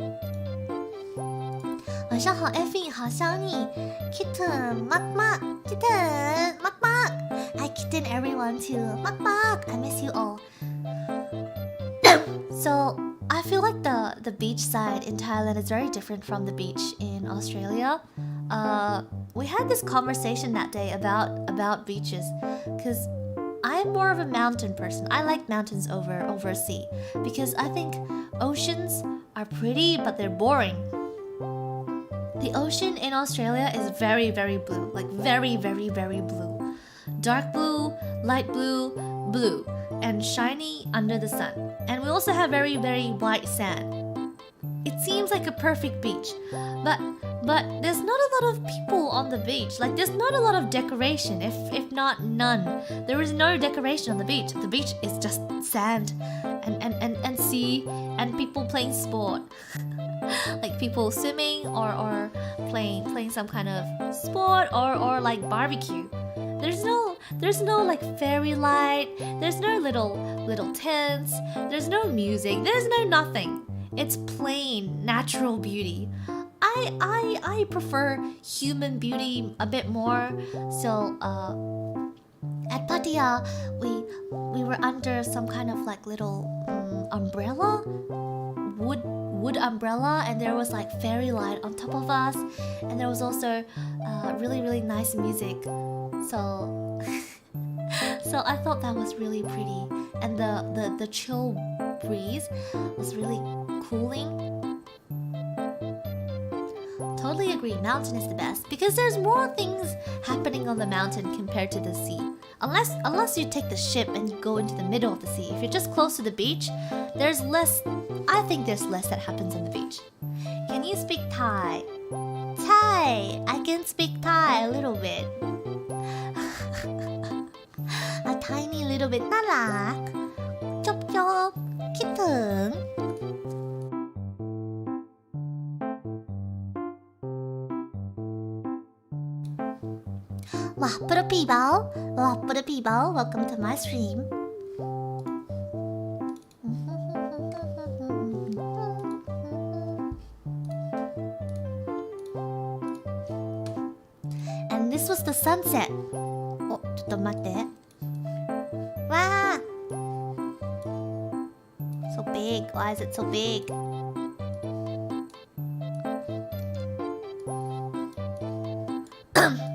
晚上好 Effy 好想你 Kitten mak mak Kitten mak mak Hi Kitten everyone too mak mak I miss you all. So I feel like the beach side in Thailand is very different from the beach in Australia. We had this conversation that day about beaches, because I'm more of a mountain person. I like mountains over sea, because I think oceans are pretty but they're boring. The ocean in Australia is very, very blue, like very, very, very blue. Dark blue, light blue, blue, and shiny under the sun. And we also have very, very white sand. It seems like a perfect beach, but there's not a lot of people on the beach. Like there's not a lot of decoration, if not none. There is no decoration on the beach. The beach is just sand and sea and people playing sport. Like people swimming or playing some kind of sport or like barbecue. There's no like fairy light. There's no little tents. There's no music. There's no nothing. It's plain natural beauty. I prefer human beauty a bit more. So at Pattaya we were under some kind of like little umbrella, wood umbrella, and there was like fairy light on top of us, and there was also really nice music. So so I thought that was really pretty, and the chill breeze was really cooling. Totally agree, mountain is the best because there's more things happening on the mountain compared to the sea. Unless you take the ship and you go into the middle of the sea. If you're just close to the beach, there's less. I think there's less that happens on the beach. Can you speak Thai? Thai! I can speak Thai a little bit. A tiny little bit. น่ารัก จบคิดถึง Wapura people, welcome to my stream. And this was the sunset. Oh, ちょっと待って。わあ So big. Why is it so big?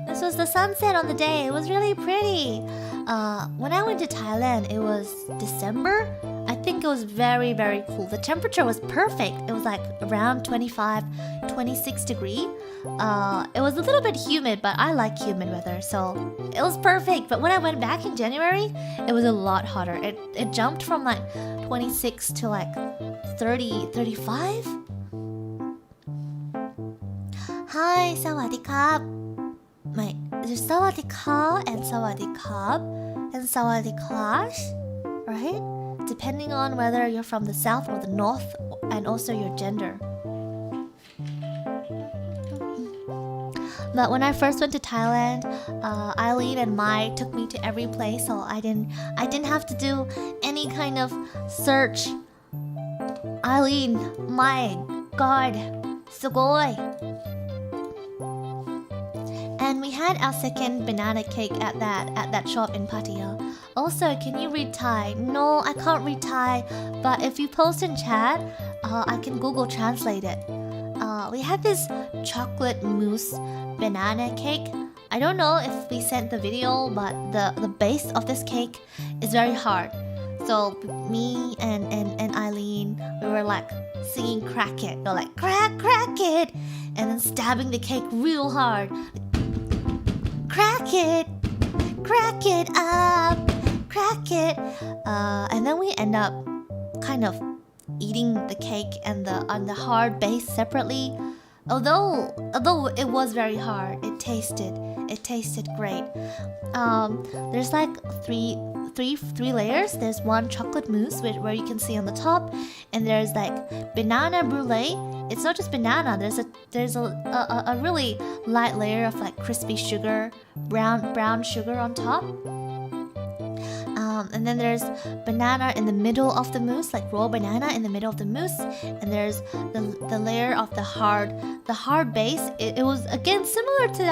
This was the sunset on the day. It was really pretty. When I went to Thailand, it was December. I think it was very, very cool. The temperature was perfect. It was like around 25, 26 degrees. It was a little bit humid, but I like humid weather, so it was perfect. But when I went back in January, it was a lot hotter. It jumped from like 26 to like 30, 35. Hi, sawadee-krap. There's sawadee-ka and sawadee-krap and sawadee-klash, right? Depending on whether you're from the south or the north, and also your gender. But when I first went to Thailand, Eileen and Mai took me to every place, so I didn't have to do any kind of search. Eileen, my God, sugoi. And we had our second banana cake at that shop in Pattaya. Also, can you read Thai? No, I can't read Thai, but if you post in chat, I can Google translate it. We had this chocolate mousse banana cake. I don't know if we sent the video, but the base of this cake is very hard. So me and Eileen, we were like singing crack it. We're like crack it, and then stabbing the cake real hard. Crack it up, crack it. And then we end up kind of eating the cake and the hard base separately. Although it was very hard, it tasted great. There's like three layers. There's one chocolate mousse where you can see on the top, and there's like banana brulee. It's not just banana. There's a really light layer of like crispy sugar, brown sugar on top. And then there's banana in the middle of the mousse, like raw banana in the middle of the mousse. And there's the layer of the hard base. It was again similar to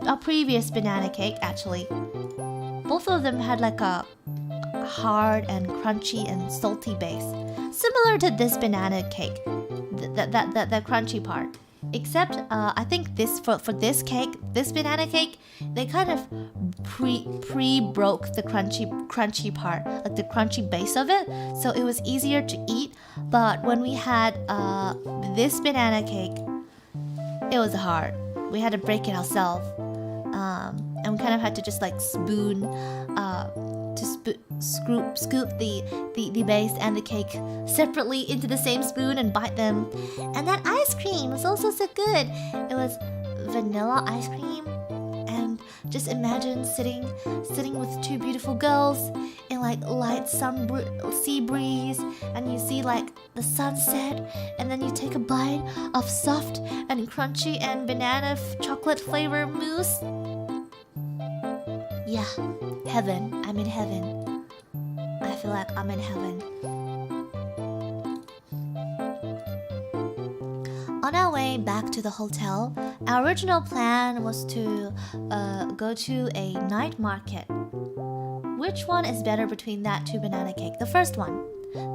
our previous banana cake actually. Both of them had like a hard and crunchy and salty base, similar to this banana cake, the crunchy part. Except I think for this banana cake, they kind of pre-broke the crunchy part, like the crunchy base of it, so it was easier to eat. But when we had this banana cake, it was hard. We had to break it ourselves, and we kind of had to just like spoon to scoop the base and the cake separately into the same spoon and bite them. And that ice cream was also so good. It was vanilla ice cream, and just imagine sitting with two beautiful girls in like light sea breeze, and you see like the sunset, and then you take a bite of soft and crunchy and banana chocolate flavor mousse. Yeah, heaven. I'm in heaven. I feel like I'm in heaven. On our way back to the hotel, our original plan was to go to a night market. Which one is better between that two banana cake? The first one,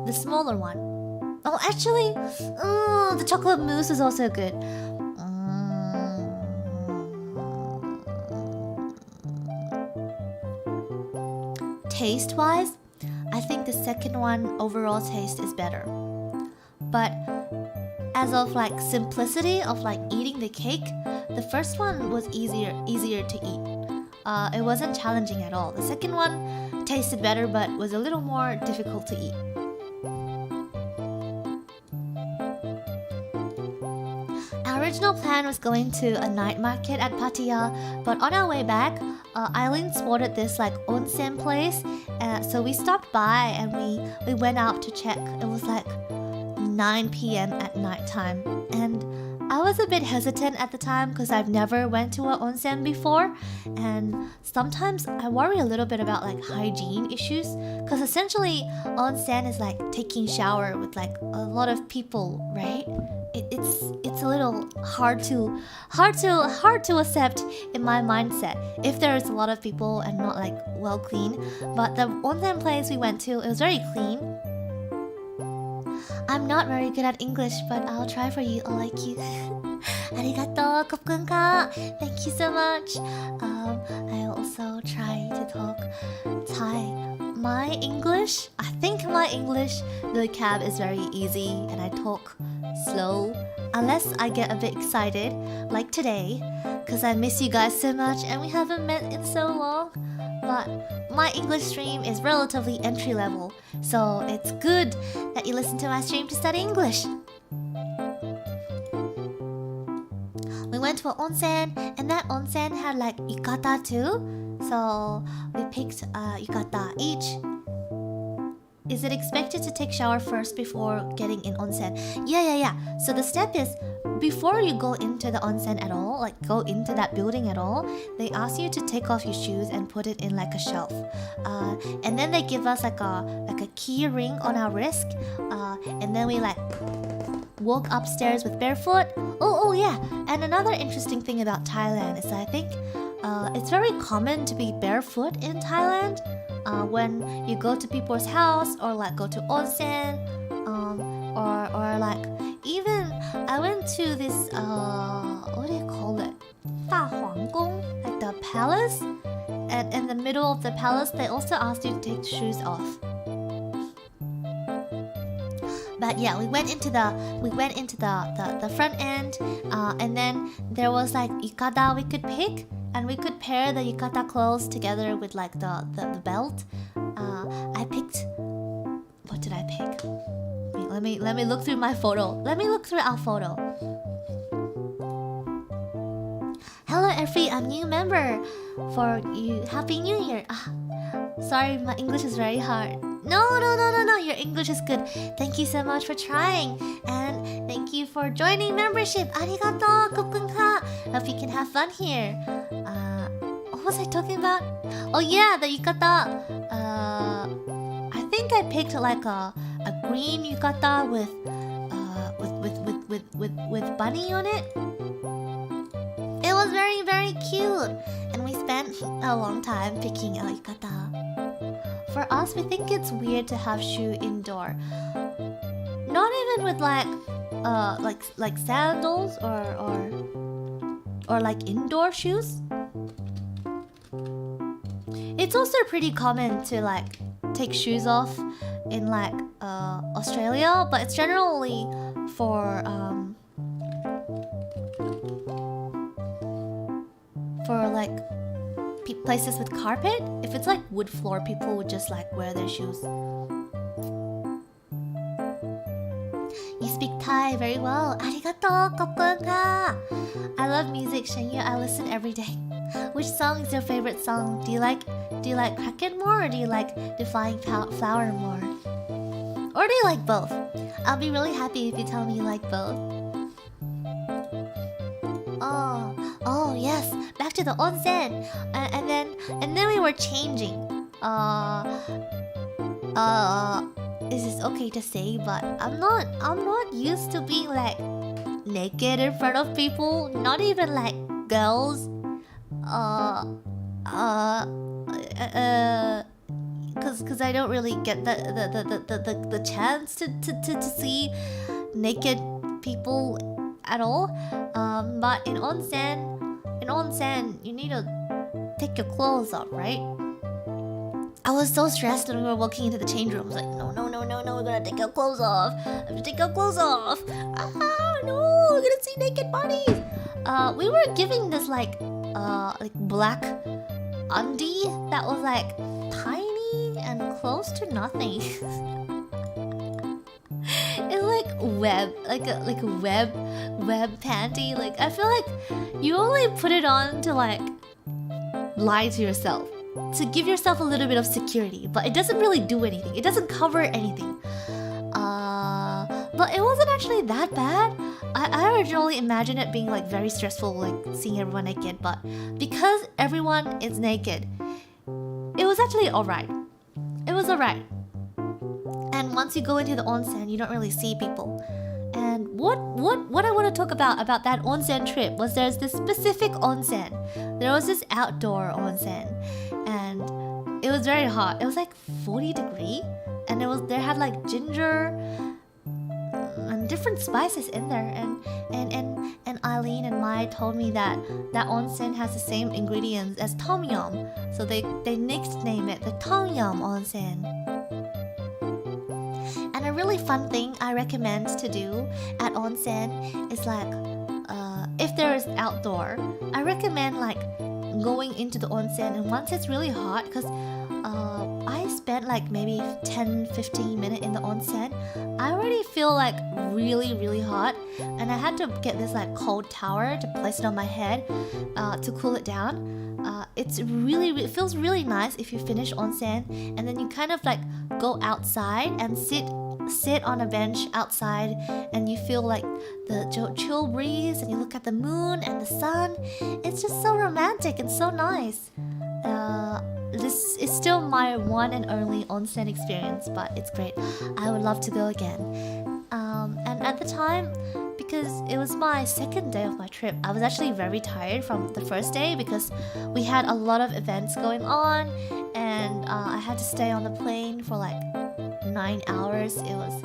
the smaller one. Oh, actually, the chocolate mousse is also good. Taste-wise, I think the second one overall taste is better. But as of like simplicity of like eating the cake, the first one was easier to eat. It wasn't challenging at all. The second one tasted better but was a little more difficult to eat. Our original plan was going to a night market at Pattaya, but on our way back, Eileen spotted this like onsen place, so we stopped by and we went out to check. It was like 9 p.m. at night time, and I was a bit hesitant at the time because I've never went to an onsen before, and sometimes I worry a little bit about like hygiene issues, because essentially onsen is like taking shower with like a lot of people, right? It's a little hard to accept in my mindset if there is a lot of people and not like well clean. But the onsen place we went to, it was very clean. I'm not very good at English, but I'll try for you. I like you. Arigato, kopkunka. Thank you so much. I'll also try to talk Thai. My English, I think my English, the vocab is very easy, and I talk slow, unless I get a bit excited, like today, because I miss you guys so much and we haven't met in so long. But my English stream is relatively entry level, so it's good that you listen to my stream to study English. We went to an onsen, and that onsen had like yukata too, so we picked yukata each. Is it expected to take shower first before getting in onsen? Yeah. So the step is before you go into the onsen at all, like go into that building at all, they ask you to take off your shoes and put it in like a shelf. And then they give us like a key ring on our wrist. And then we like walk upstairs with barefoot. Oh yeah. And another interesting thing about Thailand is I think it's very common to be barefoot in Thailand. When you go to people's house or like go to onsen, or like even I went to this what do you call it? 大皇宫, like the palace. And in the middle of the palace, they also asked you to take shoes off. But yeah, we went into the front end, and then there was like yukata we could pick, and we could pair the yukata clothes together with like the belt. I picked. What did I pick? Wait, let me look through my photo. Let me look through our photo. Hello, Effy, I'm new member. For you, Happy New Year. Sorry, my English is very hard. No, your English is good. Thank you so much for trying. And thank you for joining membership. Arigato, kokunka. Hope you can have fun here. What was I talking about? Oh yeah, the yukata. I think I picked like a green yukata with bunny on it. It was very, very cute. And we spent a long time picking a yukata. For us, we think it's weird to have shoe indoor. Not even with like sandals or like indoor shoes. It's also pretty common to like take shoes off in like Australia, but it's generally for like places with carpet. If it's like wood floor, people would just like wear their shoes. You speak Thai very well. Arigato, kokonka. I love music, Shenyu. I listen every day. Which song is your favorite song? Do you like Kraken more, or do you like Defying Flower more? Or do you like both? I'll be really happy if you tell me you like both. Oh yes, back to the onsen. And then we were changing. Is this okay to say? But I'm not used to being like naked in front of people. Not even like girls. Cause I don't really get the chance to see naked people at all. But in onsen, you need to take your clothes off, right? I was so stressed when we were walking into the change room. I was like, no, we're gonna take our clothes off. I have to take our clothes off. No, we're gonna see naked bodies. We were giving this like black undie that was like tiny and close to nothing. It's like web, like a web panty. Like I feel like you only put it on to like lie to yourself, to give yourself a little bit of security, but it doesn't really do anything. It doesn't cover anything. But it wasn't actually that bad. I originally imagined it being like very stressful, like seeing everyone naked, but because everyone is naked, it was actually alright. It was alright. And once you go into the onsen, you don't really see people. And what I want to talk about that onsen trip was there's this specific onsen. There was this outdoor onsen, and it was very hot. It was like 40 degrees, and there had like ginger and different spices in there. And Eileen and Mai told me that onsen has the same ingredients as tom yum, so they nicknamed it the tom yum onsen. And a really fun thing I recommend to do at onsen is like, if there is outdoor, I recommend like going into the onsen, and once it's really hot, because I spent like maybe 10-15 minutes in the onsen, I already feel like really hot, and I had to get this like cold towel to place it on my head to cool it down. It feels really nice if you finish onsen and then you kind of like go outside and sit sit on a bench outside and you feel like the chill breeze and you look at the moon and the sun. It's just so romantic and so nice. This is still my one and only onsen experience, but it's great. I would love to go again. And at the time, because it was my second day of my trip, I was actually very tired from the first day because we had a lot of events going on, and I had to stay on the plane for like 9 hours. It was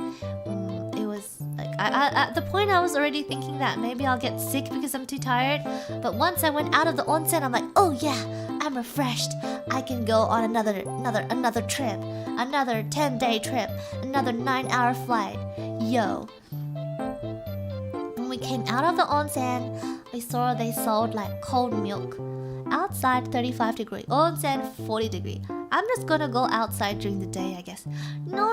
like at the point I was already thinking that maybe I'll get sick because I'm too tired. But once I went out of the onsen, I'm like, oh yeah, I'm refreshed. I can go on another trip, another 10-day trip, another 9-hour flight. Yo. When we came out of the onsen, we saw they sold like cold milk. Outside 35 degree, onsen 40 degree. I'm just gonna go outside during the day, I guess. No.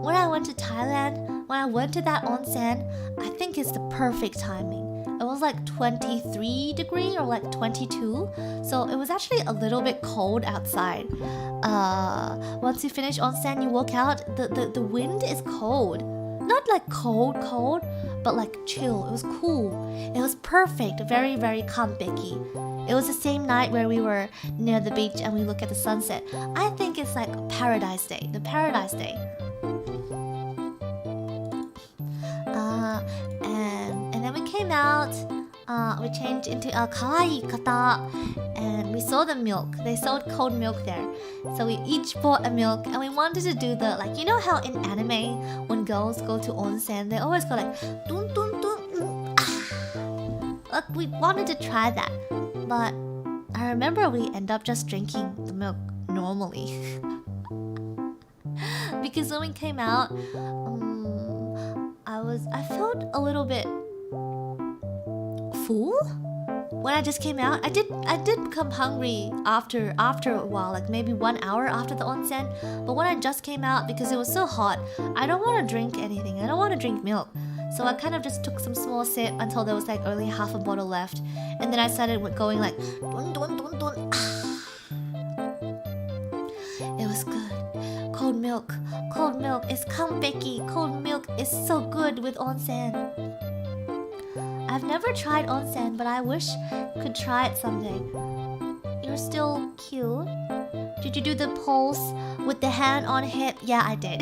When I went to Thailand, when I went to that onsen, I think it's the perfect timing. It was like 23 degree or like 22, so it was actually a little bit cold outside. Once you finish onsen, you walk out, the wind is cold. Not like cold, but like chill. It was cool. It was perfect. Very, very kanpeki. It was the same night where we were near the beach and we look at the sunset. I think it's like paradise day. The paradise day. And then we came out. We changed into a kawaii kata, and we saw the milk. They sold cold milk there, so we each bought a milk, and we wanted to do the, like, you know how in anime when girls go to onsen they always go like dun dun dun. Like, we wanted to try that, but I remember we end up just drinking the milk normally. Because when we came out, I felt a little bit full when I just came out. I did become hungry after a while, like maybe 1 hour after the onsen. But when I just came out, because it was so hot, I don't want to drink anything. I don't want to drink milk. So I kind of just took some small sip until there was like only half a bottle left, and then I started going like dun dun dun dun. It was good. Cold milk is kanpeki. Cold milk is so good with onsen. I've never tried onsen, but I wish I could try it someday. You're still cute. Did you do the pulse with the hand on hip? Yeah, I did.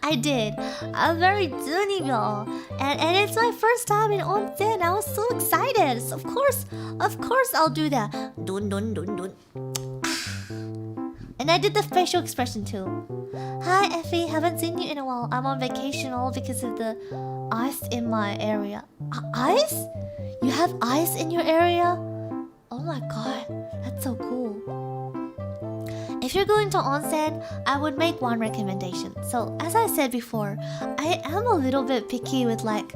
I did. I'm very Zunibyo. And it's my first time in onsen. I was so excited. So of course I'll do that. Dun dun dun dun. And I did the facial expression too. Hi Effy, haven't seen you in a while. I'm on vacation all because of the ice in my area. Ice? You have ice in your area? Oh my god, that's so cool. If you're going to onsen, I would make one recommendation. So as I said before, I am a little bit picky with like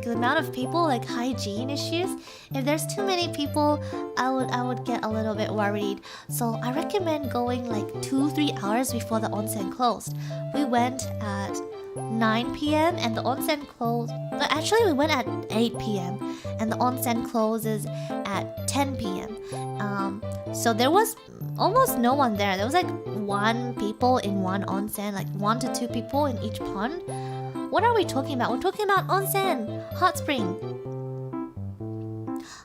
the amount of people, like hygiene issues. If there's too many people, I would get a little bit worried. So I recommend going like 2-3 hours before the onsen closed. We went at 9 p.m. and the onsen closed. Actually, we went at 8 p.m. and the onsen closes at 10 p.m. So there was almost no one there. There was like 1 people in one onsen, like 1 to 2 people in each pond. What are we talking about? We're talking about onsen, hot spring.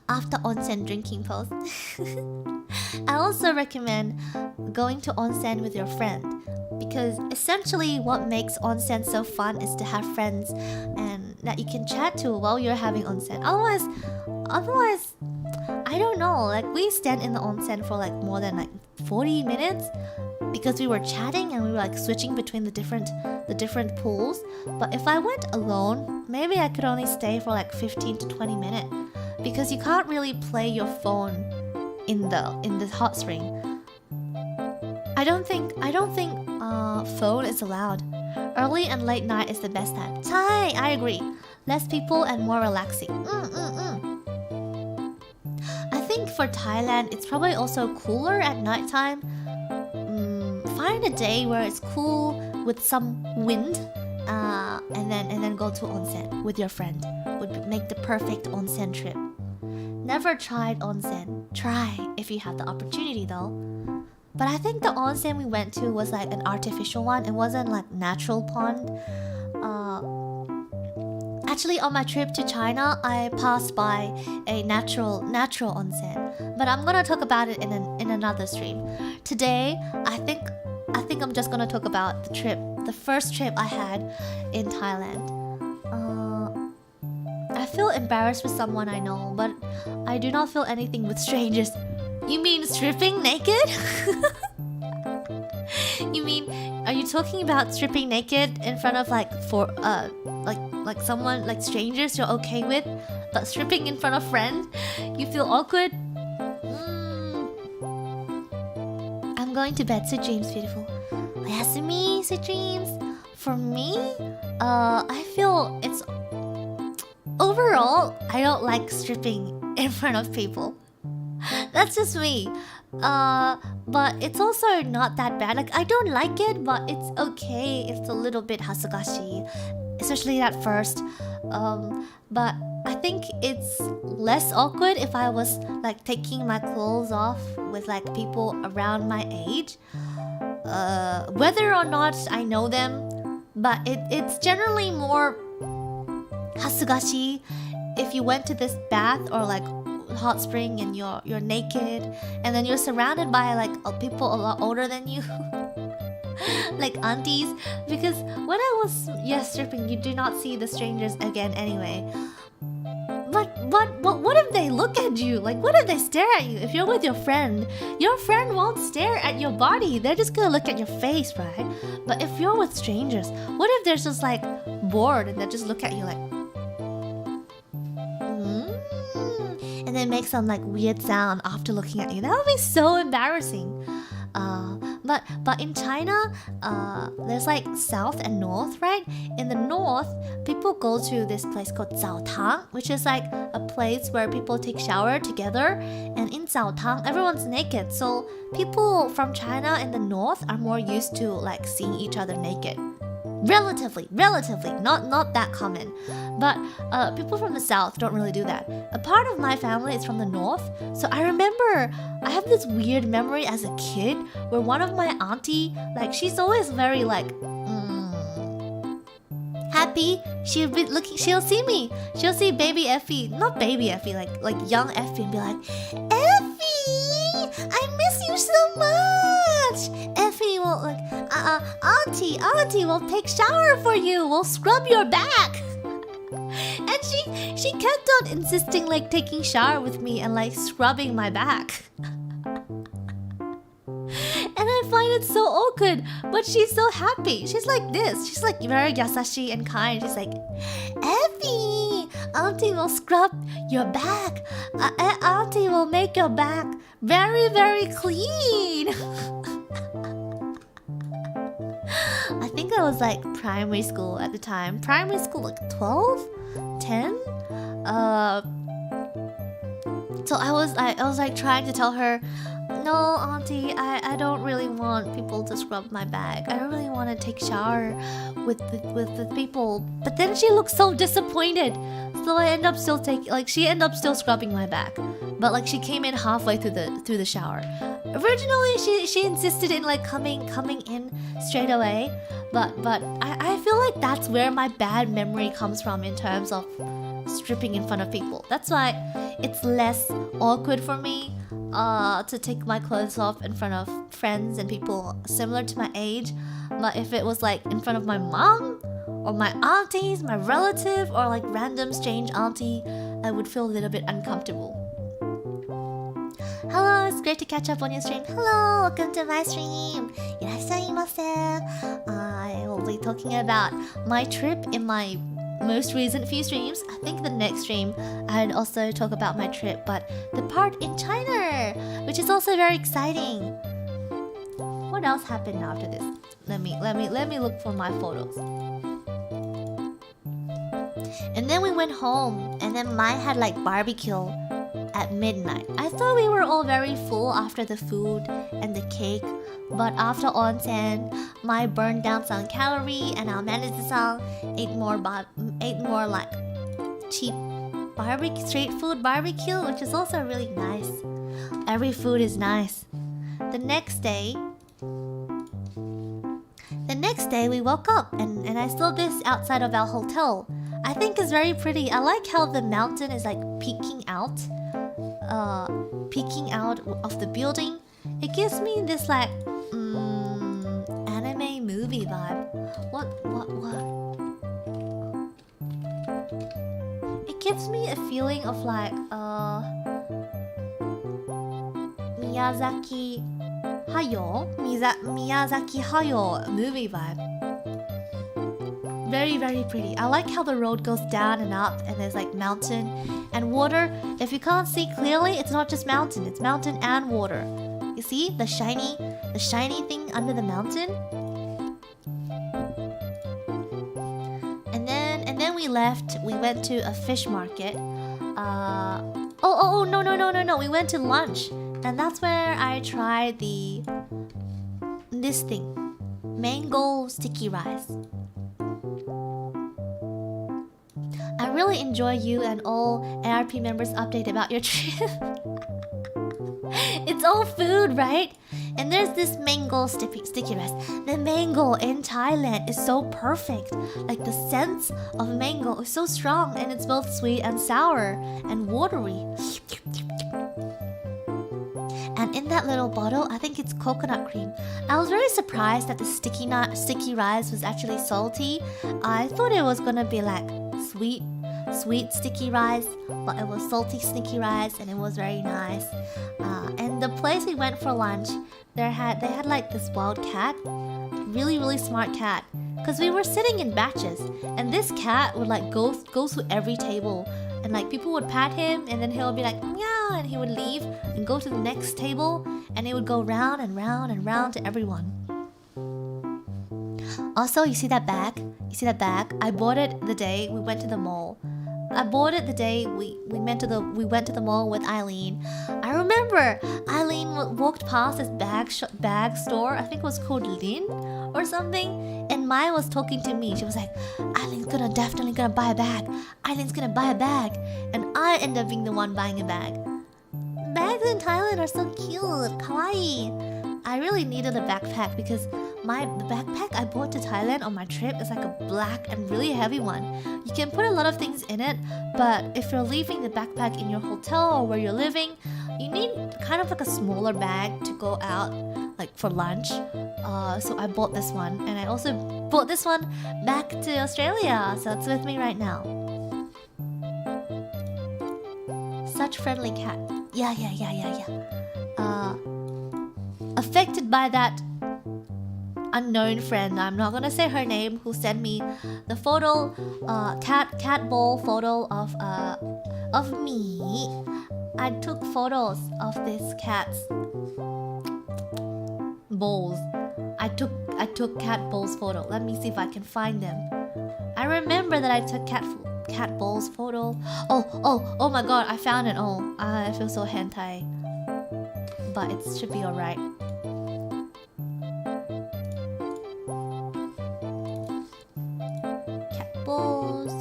After onsen drinking pose. I also recommend going to onsen with your friend, because essentially what makes onsen so fun is to have friends and that you can chat to while you're having onsen. Otherwise, I don't know, like we stand in the onsen for like more than like 40 minutes because we were chatting and we were like switching between the different pools. But if I went alone, maybe I could only stay for like 15 to 20 minutes, because you can't really play your phone in the hot spring. I don't think phone is allowed. Early and late night is the best time. Thai, I agree. Less people and more relaxing. I think for Thailand, it's probably also cooler at nighttime. Find a day where it's cool with some wind, and then go to onsen with your friend. Would make the perfect onsen trip. Never tried onsen. Try if you have the opportunity though. But I think the onsen we went to was like an artificial one. It wasn't like natural pond. Actually, on my trip to China, I passed by a natural onsen, but I'm gonna talk about it in another stream. Today, I think I'm just gonna talk about the first trip I had in Thailand. I feel embarrassed with someone I know, but I do not feel anything with strangers. You mean stripping naked? You mean, are you talking about stripping naked in front of like someone, like strangers you're okay with, but stripping in front of friends you feel awkward? I'm going to bed. Sweet dreams, beautiful. Oyasumi, sweet dreams. For me, I feel it's overall I don't like stripping in front of people. That's just me. But it's also not that bad. Like, I don't like it, but it's okay. It's a little bit hasugashi, especially at first. But I think it's less awkward if I was like taking my clothes off with like people around my age. Whether or not I know them, but it's generally more hasugashi if you went to this bath or like hot spring and you're naked and then you're surrounded by like people a lot older than you. Like aunties, because when I was stripping, you do not see the strangers again anyway. But what if they look at you? Like, what if they stare at you? If you're with your friend won't stare at your body. They're just gonna look at your face, right? But if you're with strangers, what if they're just like bored and they just look at you like, and then make some like weird sound after looking at you? That would be so embarrassing. But in China, there's like south and north, right? In the north, people go to this place called Zaotang, which is like a place where people take shower together. And in Zaotang, everyone's naked. So people from China in the north are more used to like seeing each other naked. Relatively, not that common. But people from the south don't really do that. A part of my family is from the north, so I remember I have this weird memory as a kid where one of my auntie, like, she's always very like happy. She'll be looking, she'll see me, she'll see baby Effy, not baby Effy, like young Effy, and be like, Effy, I miss you so much. Effy will like, auntie, we'll take shower for you, we'll scrub your back. And she kept on insisting like taking shower with me and like scrubbing my back. And I find it so awkward, but she's so happy. She's like this. She's like very yasashi and kind. She's like, Effy, auntie will scrub your back. Auntie will make your back very, very clean. I think I was like primary school at the time. Primary school, like 12, 10. So I was like trying to tell her, no, auntie, I don't really want people to scrub my back. I don't really want to take shower with the people. But then she looked so disappointed. So I end up still she ended up still scrubbing my back. But like she came in halfway through the shower. Originally she insisted in like coming in straight away. But I feel like that's where my bad memory comes from in terms of stripping in front of people. That's why it's less awkward for me to take my clothes off in front of friends and people similar to my age. But if it was like in front of my mom or my aunties, my relative, or like random strange auntie, I would feel a little bit uncomfortable. Hello, it's great to catch up on your stream. Hello, welcome to my stream. Irashaimase. I will be talking about my trip in my most recent few streams. I think the next stream I'd also talk about my trip, but the part in China, which is also very exciting. What else happened after this? Let me look for my photos. And then we went home, and then Mai had like barbecue at midnight. I thought we were all very full after the food and the cake, but after onsen, Mai burned down some calorie, and our manager-san ate more like cheap street food barbecue, which is also really nice. Every food is nice. the next day we woke up and I saw this outside of our hotel. I think it's very pretty. I like how the mountain is like peeking out of the building. It gives me this like anime movie vibe. What? It gives me a feeling of like Miyazaki Hayao movie vibe. Very, very pretty. I like how the road goes down and up and there's like mountain and water. If you can't see clearly, it's not just mountain, it's mountain and water. You see the shiny thing under the mountain? And then we left. We went to a fish market. No. We went to lunch. And that's where I tried this thing. Mango sticky rice. I really enjoy you and all ARP members' update about your trip. It's all food, right? And there's this mango sticky rice. The mango in Thailand is so perfect. Like the sense of mango is so strong and it's both sweet and sour and watery. And in that little bottle, I think it's coconut cream. I was very surprised that the sticky rice was actually salty. I thought it was gonna be like sweet sticky rice, but it was salty sticky rice and it was very nice. And the place we went for lunch, they had like this wild cat, really smart cat, because we were sitting in batches and this cat would like go through every table and like people would pat him and then he would be like meow and he would leave and go to the next table and it would go round and round and round to everyone. Also, you see that bag? I bought it the day we went to the mall. I bought it the day we went to the mall with Eileen. I remember Eileen walked past this bag store. I think it was called Lin or something. And Maya was talking to me. She was like, Eileen's definitely gonna buy a bag. Eileen's gonna buy a bag. And I ended up being the one buying a bag. Bags in Thailand are so cute, kawaii. I really needed a backpack because the backpack I bought to Thailand on my trip is like a black and really heavy one. You can put a lot of things in it, but if you're leaving the backpack in your hotel or where you're living, you need kind of like a smaller bag to go out, like for lunch. So I bought this one, and I also bought this one back to Australia, so it's with me right now. Such friendly cat. Yeah. Affected by that unknown friend, I'm not gonna say her name, who sent me the photo, cat bowl photo of me. I took photos of this cat's bowls. I took cat bowls photo. Let me see if I can find them. I remember that I took cat bowls photo. Oh my god, I found it. Oh, I feel so hentai, but it should be alright. Cat balls.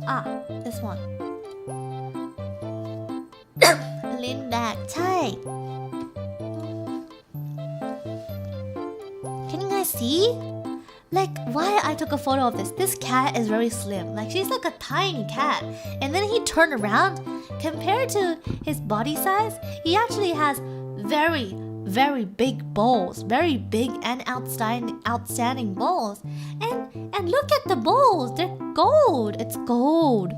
Ah, this one. Lean back, Thai. Can you guys see? Like, why I took a photo of this? This cat is very slim. Like, she's like a tiny cat. And then he turned around. Compared to his body size, he actually has very big balls. Very big and outstanding balls. And look at the balls. They're gold. It's gold.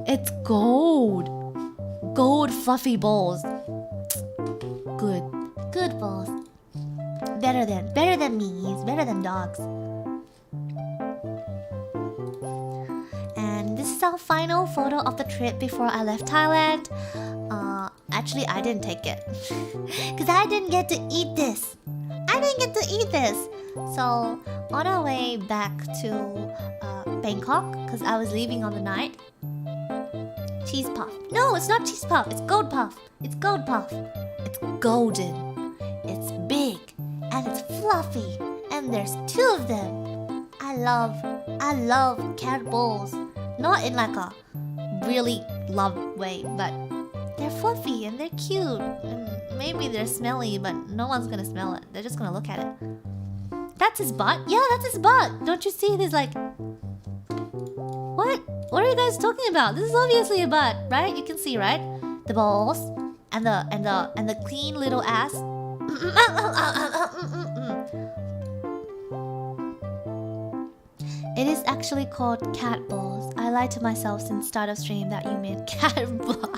It's gold. Gold fluffy balls. Good balls. Better than me. He's better than dogs. And this is our final photo of the trip before I left Thailand. Actually, I didn't take it because I didn't get to eat this. So on our way back to Bangkok, because I was leaving on the night. Cheese puff. No, it's not cheese puff. It's gold puff. It's gold puff. It's golden. It's big and it's fluffy. And there's 2 of them. I love cat balls. Not in like a really love way, but They're fluffy and they're cute. And maybe they're smelly, but no one's gonna smell it. They're just gonna look at it. That's his butt? Yeah, that's his butt. Don't you see? There's like... What? What are you guys talking about? This is obviously a butt, right? You can see, right? The balls and the clean little ass. It is actually called cat balls. I lied to myself since start of stream that you meant cat balls.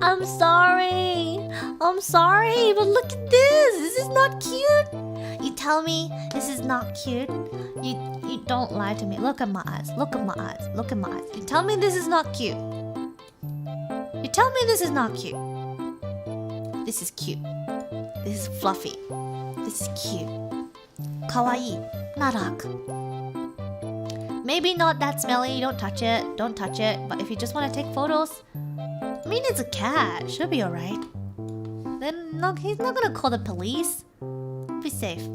I'm sorry. I'm sorry, but look at this. This is not cute. You tell me this is not cute. You don't lie to me. Look at my eyes. Look at my eyes. Look at my eyes. You tell me this is not cute. You tell me this is not cute. This is cute. This is fluffy. This is cute. Kawaii. Narak. Maybe not that smelly. Don't touch it. Don't touch it. But if you just want to take photos, I mean, it's a cat. Should be alright. Then no, he's not gonna call the police. Be safe.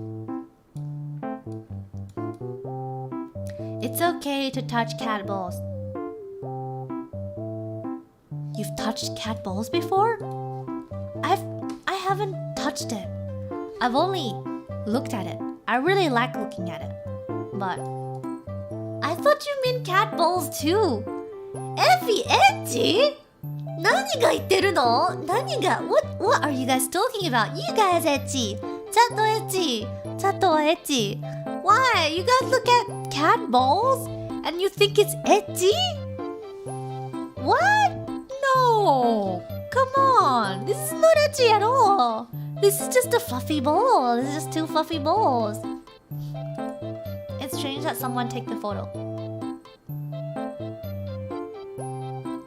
It's okay to touch cat balls. You've touched cat balls before? I haven't touched it. I've only looked at it. I really like looking at it. But I thought you meant cat balls too. Effy, ecchi? 何が言ってるの? 何が? What are you guys talking about? You guys ecchi. ちゃんとエッチ。ちゃんとはエッチ。Why? You guys look at cat balls and you think it's ecchi? What? No. Come on. This is not ecchi at all. This is just a fluffy ball. This is just two fluffy balls. It's strange that someone take the photo.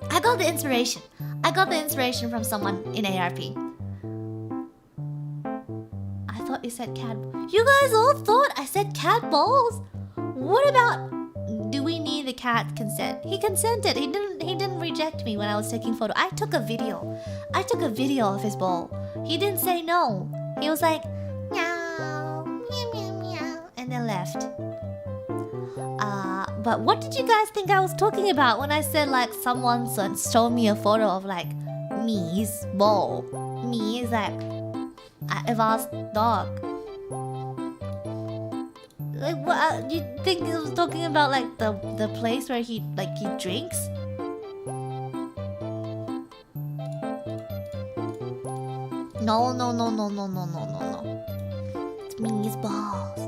I got the inspiration. I got the inspiration from someone in ARP. I thought you said cat. You guys all thought I said cat balls. What about? Do we need the cat consent? He consented. He didn't reject me when I was taking photo. I took a video. I took a video of his ball. He didn't say no. He was like meow, meow, meow, meow, and then left. But what did you guys think I was talking about when I said like someone showed me a photo of like me's ball? Me is like Eva's dog. Like what? You think it was talking about like the place where he drinks? No. It's me's balls.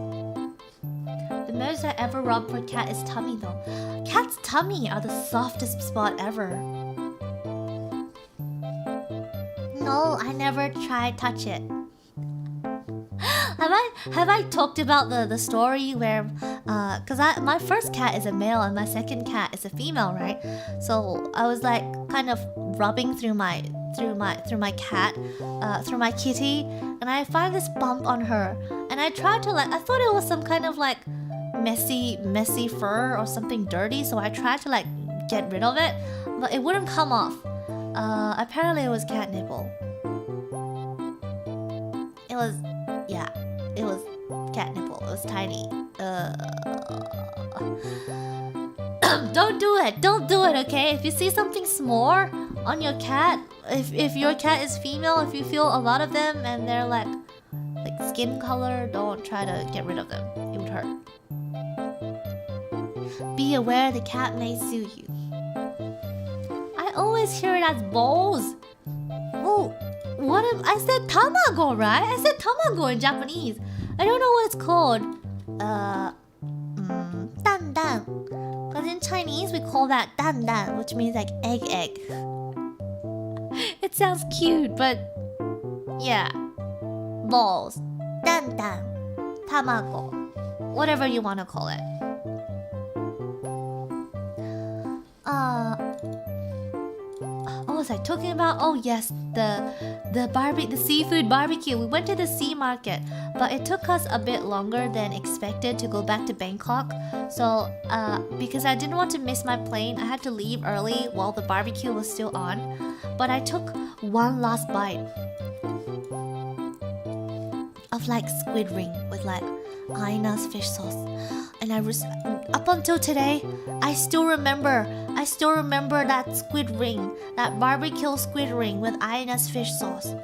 The most I ever rubbed for cat is tummy though. Cat's tummy are the softest spot ever. No, I never tried touch it. Have I talked about the story where cause my first cat is a male and my second cat is a female, right? So I was like kind of rubbing through my cat, through my kitty, and I find this bump on her, and I tried to I thought it was some kind of like messy fur or something dirty, so I tried to get rid of it, but it wouldn't come off. Apparently it was cat nipple. It was cat nipple. It was tiny. Don't do it, okay? If you see something small on your cat, if your cat is female, if you feel a lot of them and they're like skin color, don't try to get rid of them. It would hurt. Be aware the cat may sue you. I always hear it as balls. Oh, what if I said tamago, right? I said tamago in Japanese. I don't know what it's called. Dan dan. Because in Chinese we call that dan dan, which means like egg. It sounds cute, but yeah. Balls. Dan dan. Tamago. Whatever you want to call it. What was I talking about? Oh yes, the seafood barbecue. We went to the sea market, but it took us a bit longer than expected to go back to Bangkok. So because I didn't want to miss my plane, I had to leave early while the barbecue was still on. But I took one last bite of squid ring with Aina's fish sauce. And up until today, I still remember that squid ring, that barbecue squid ring with Aina's fish sauce.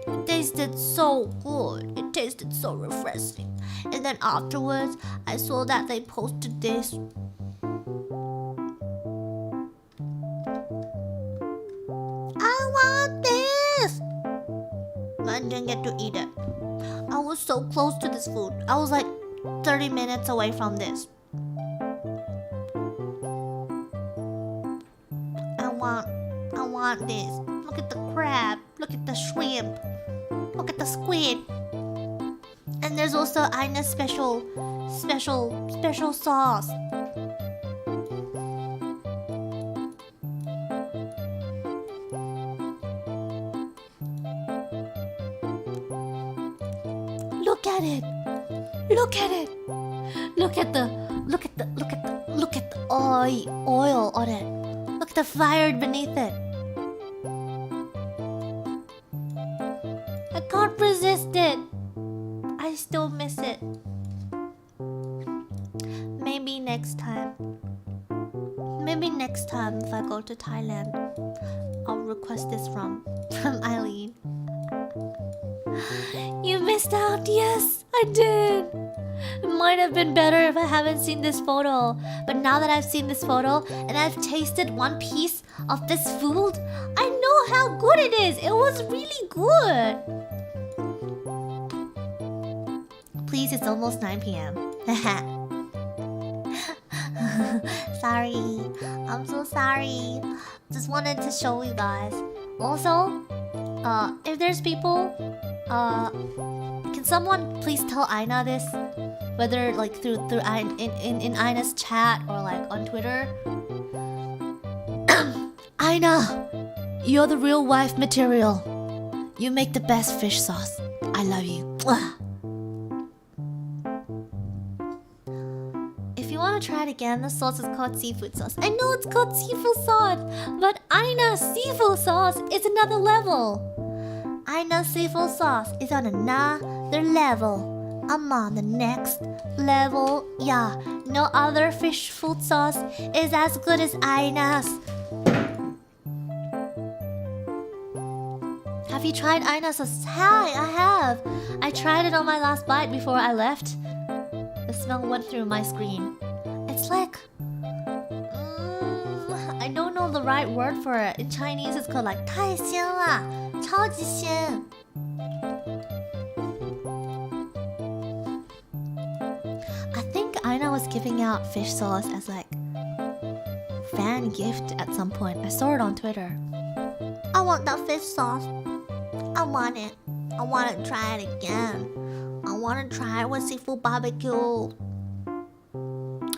It tasted so good. It tasted so refreshing. And then afterwards, I saw that they posted this. I want this! I didn't get to eat it. I was so close to this food. I was like 30 minutes away from this. I want this. Look at the crab. Look at the shrimp. Look at the squid. And there's also Aina's special sauce. Look at it. Look at it. Look at the oil on it. Look at the fire beneath it. I can't resist it. I still miss it. Maybe next time. Maybe next time if I go to Thailand, I'll request this from Eileen. You missed out. Yes, I did. It might have been better if I haven't seen this photo. But now that I've seen this photo and I've tasted one piece of this food, I know how good it is. It was really good. Please, it's almost 9 p.m. Sorry. I'm so sorry. Just wanted to show you guys. Also, if there's people, can someone please tell Aina this? Whether like through in Aina's chat or like on Twitter. Aina, you're the real wife material. You make the best fish sauce. I love you. If you want to try it again, the sauce is called seafood sauce. I know it's called seafood sauce, but Aina's seafood sauce is another level. Aina's seafood sauce is on another level. I'm on the next level. Yeah, no other fish food sauce is as good as Aina's. Have you tried Aina's sauce? Hi, I have. I tried it on my last bite before I left. The smell went through my screen. It's like... I don't know the right word for it. In Chinese, it's called like 太鲜了,超级鲜. I think Aina was giving out fish sauce as like fan gift at some point. I saw it on Twitter. I want that fish sauce. I want it. I want to try it again. I want to try it with seafood barbecue.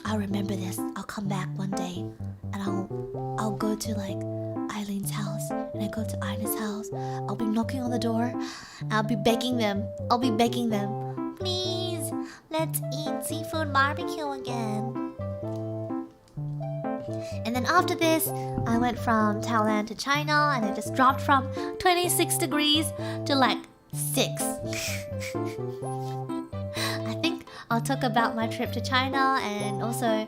I'll remember this. I'll come back one day and I'll go to like Eileen's house and I go to Aina's house. I'll be knocking on the door. I'll be begging them. Please, let's eat seafood barbecue again. And then after this, I went from Thailand to China and I just dropped from 26 degrees to like 6. I think I'll talk about my trip to China and also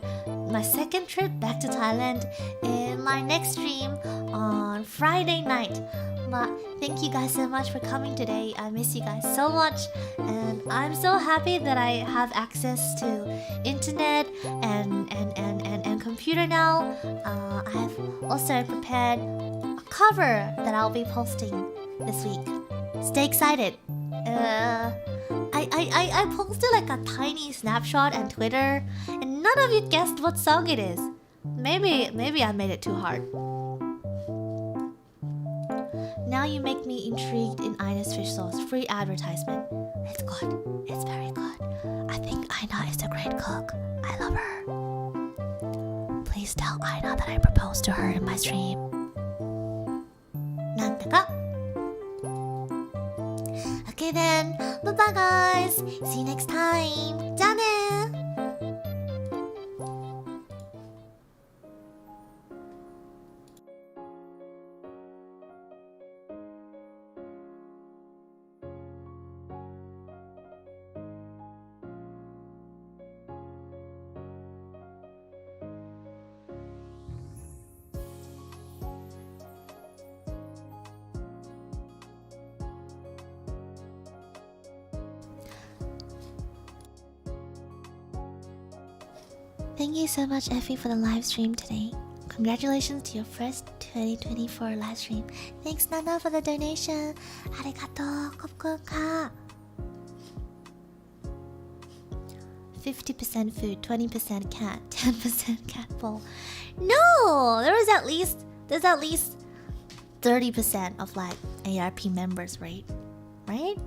my second trip back to Thailand in my next stream on Friday night. But thank you guys so much for coming today. I miss you guys so much and I'm so happy that I have access to internet and computer now. I've also prepared a cover that I'll be posting this week. Stay excited. I posted like a tiny snapshot on Twitter and none of you guessed what song it is. Maybe I made it too hard. Now you make me intrigued in Aina's fish sauce. Free advertisement. It's good. It's very good. I think Aina is a great cook. I love her. Please tell Aina that I proposed to her in my stream. Nantaka. Okay then. Bye bye guys. See you next time. 짠해. Thank you so much, Effy, for the live stream today. Congratulations to your first 2024 live stream. Thanks, Nana, for the donation. Arigato, ขอบคุณค่ะ. 50% food, 20% cat, 10% cat bowl. No, there's at least 30% of like ARP members, right? Right?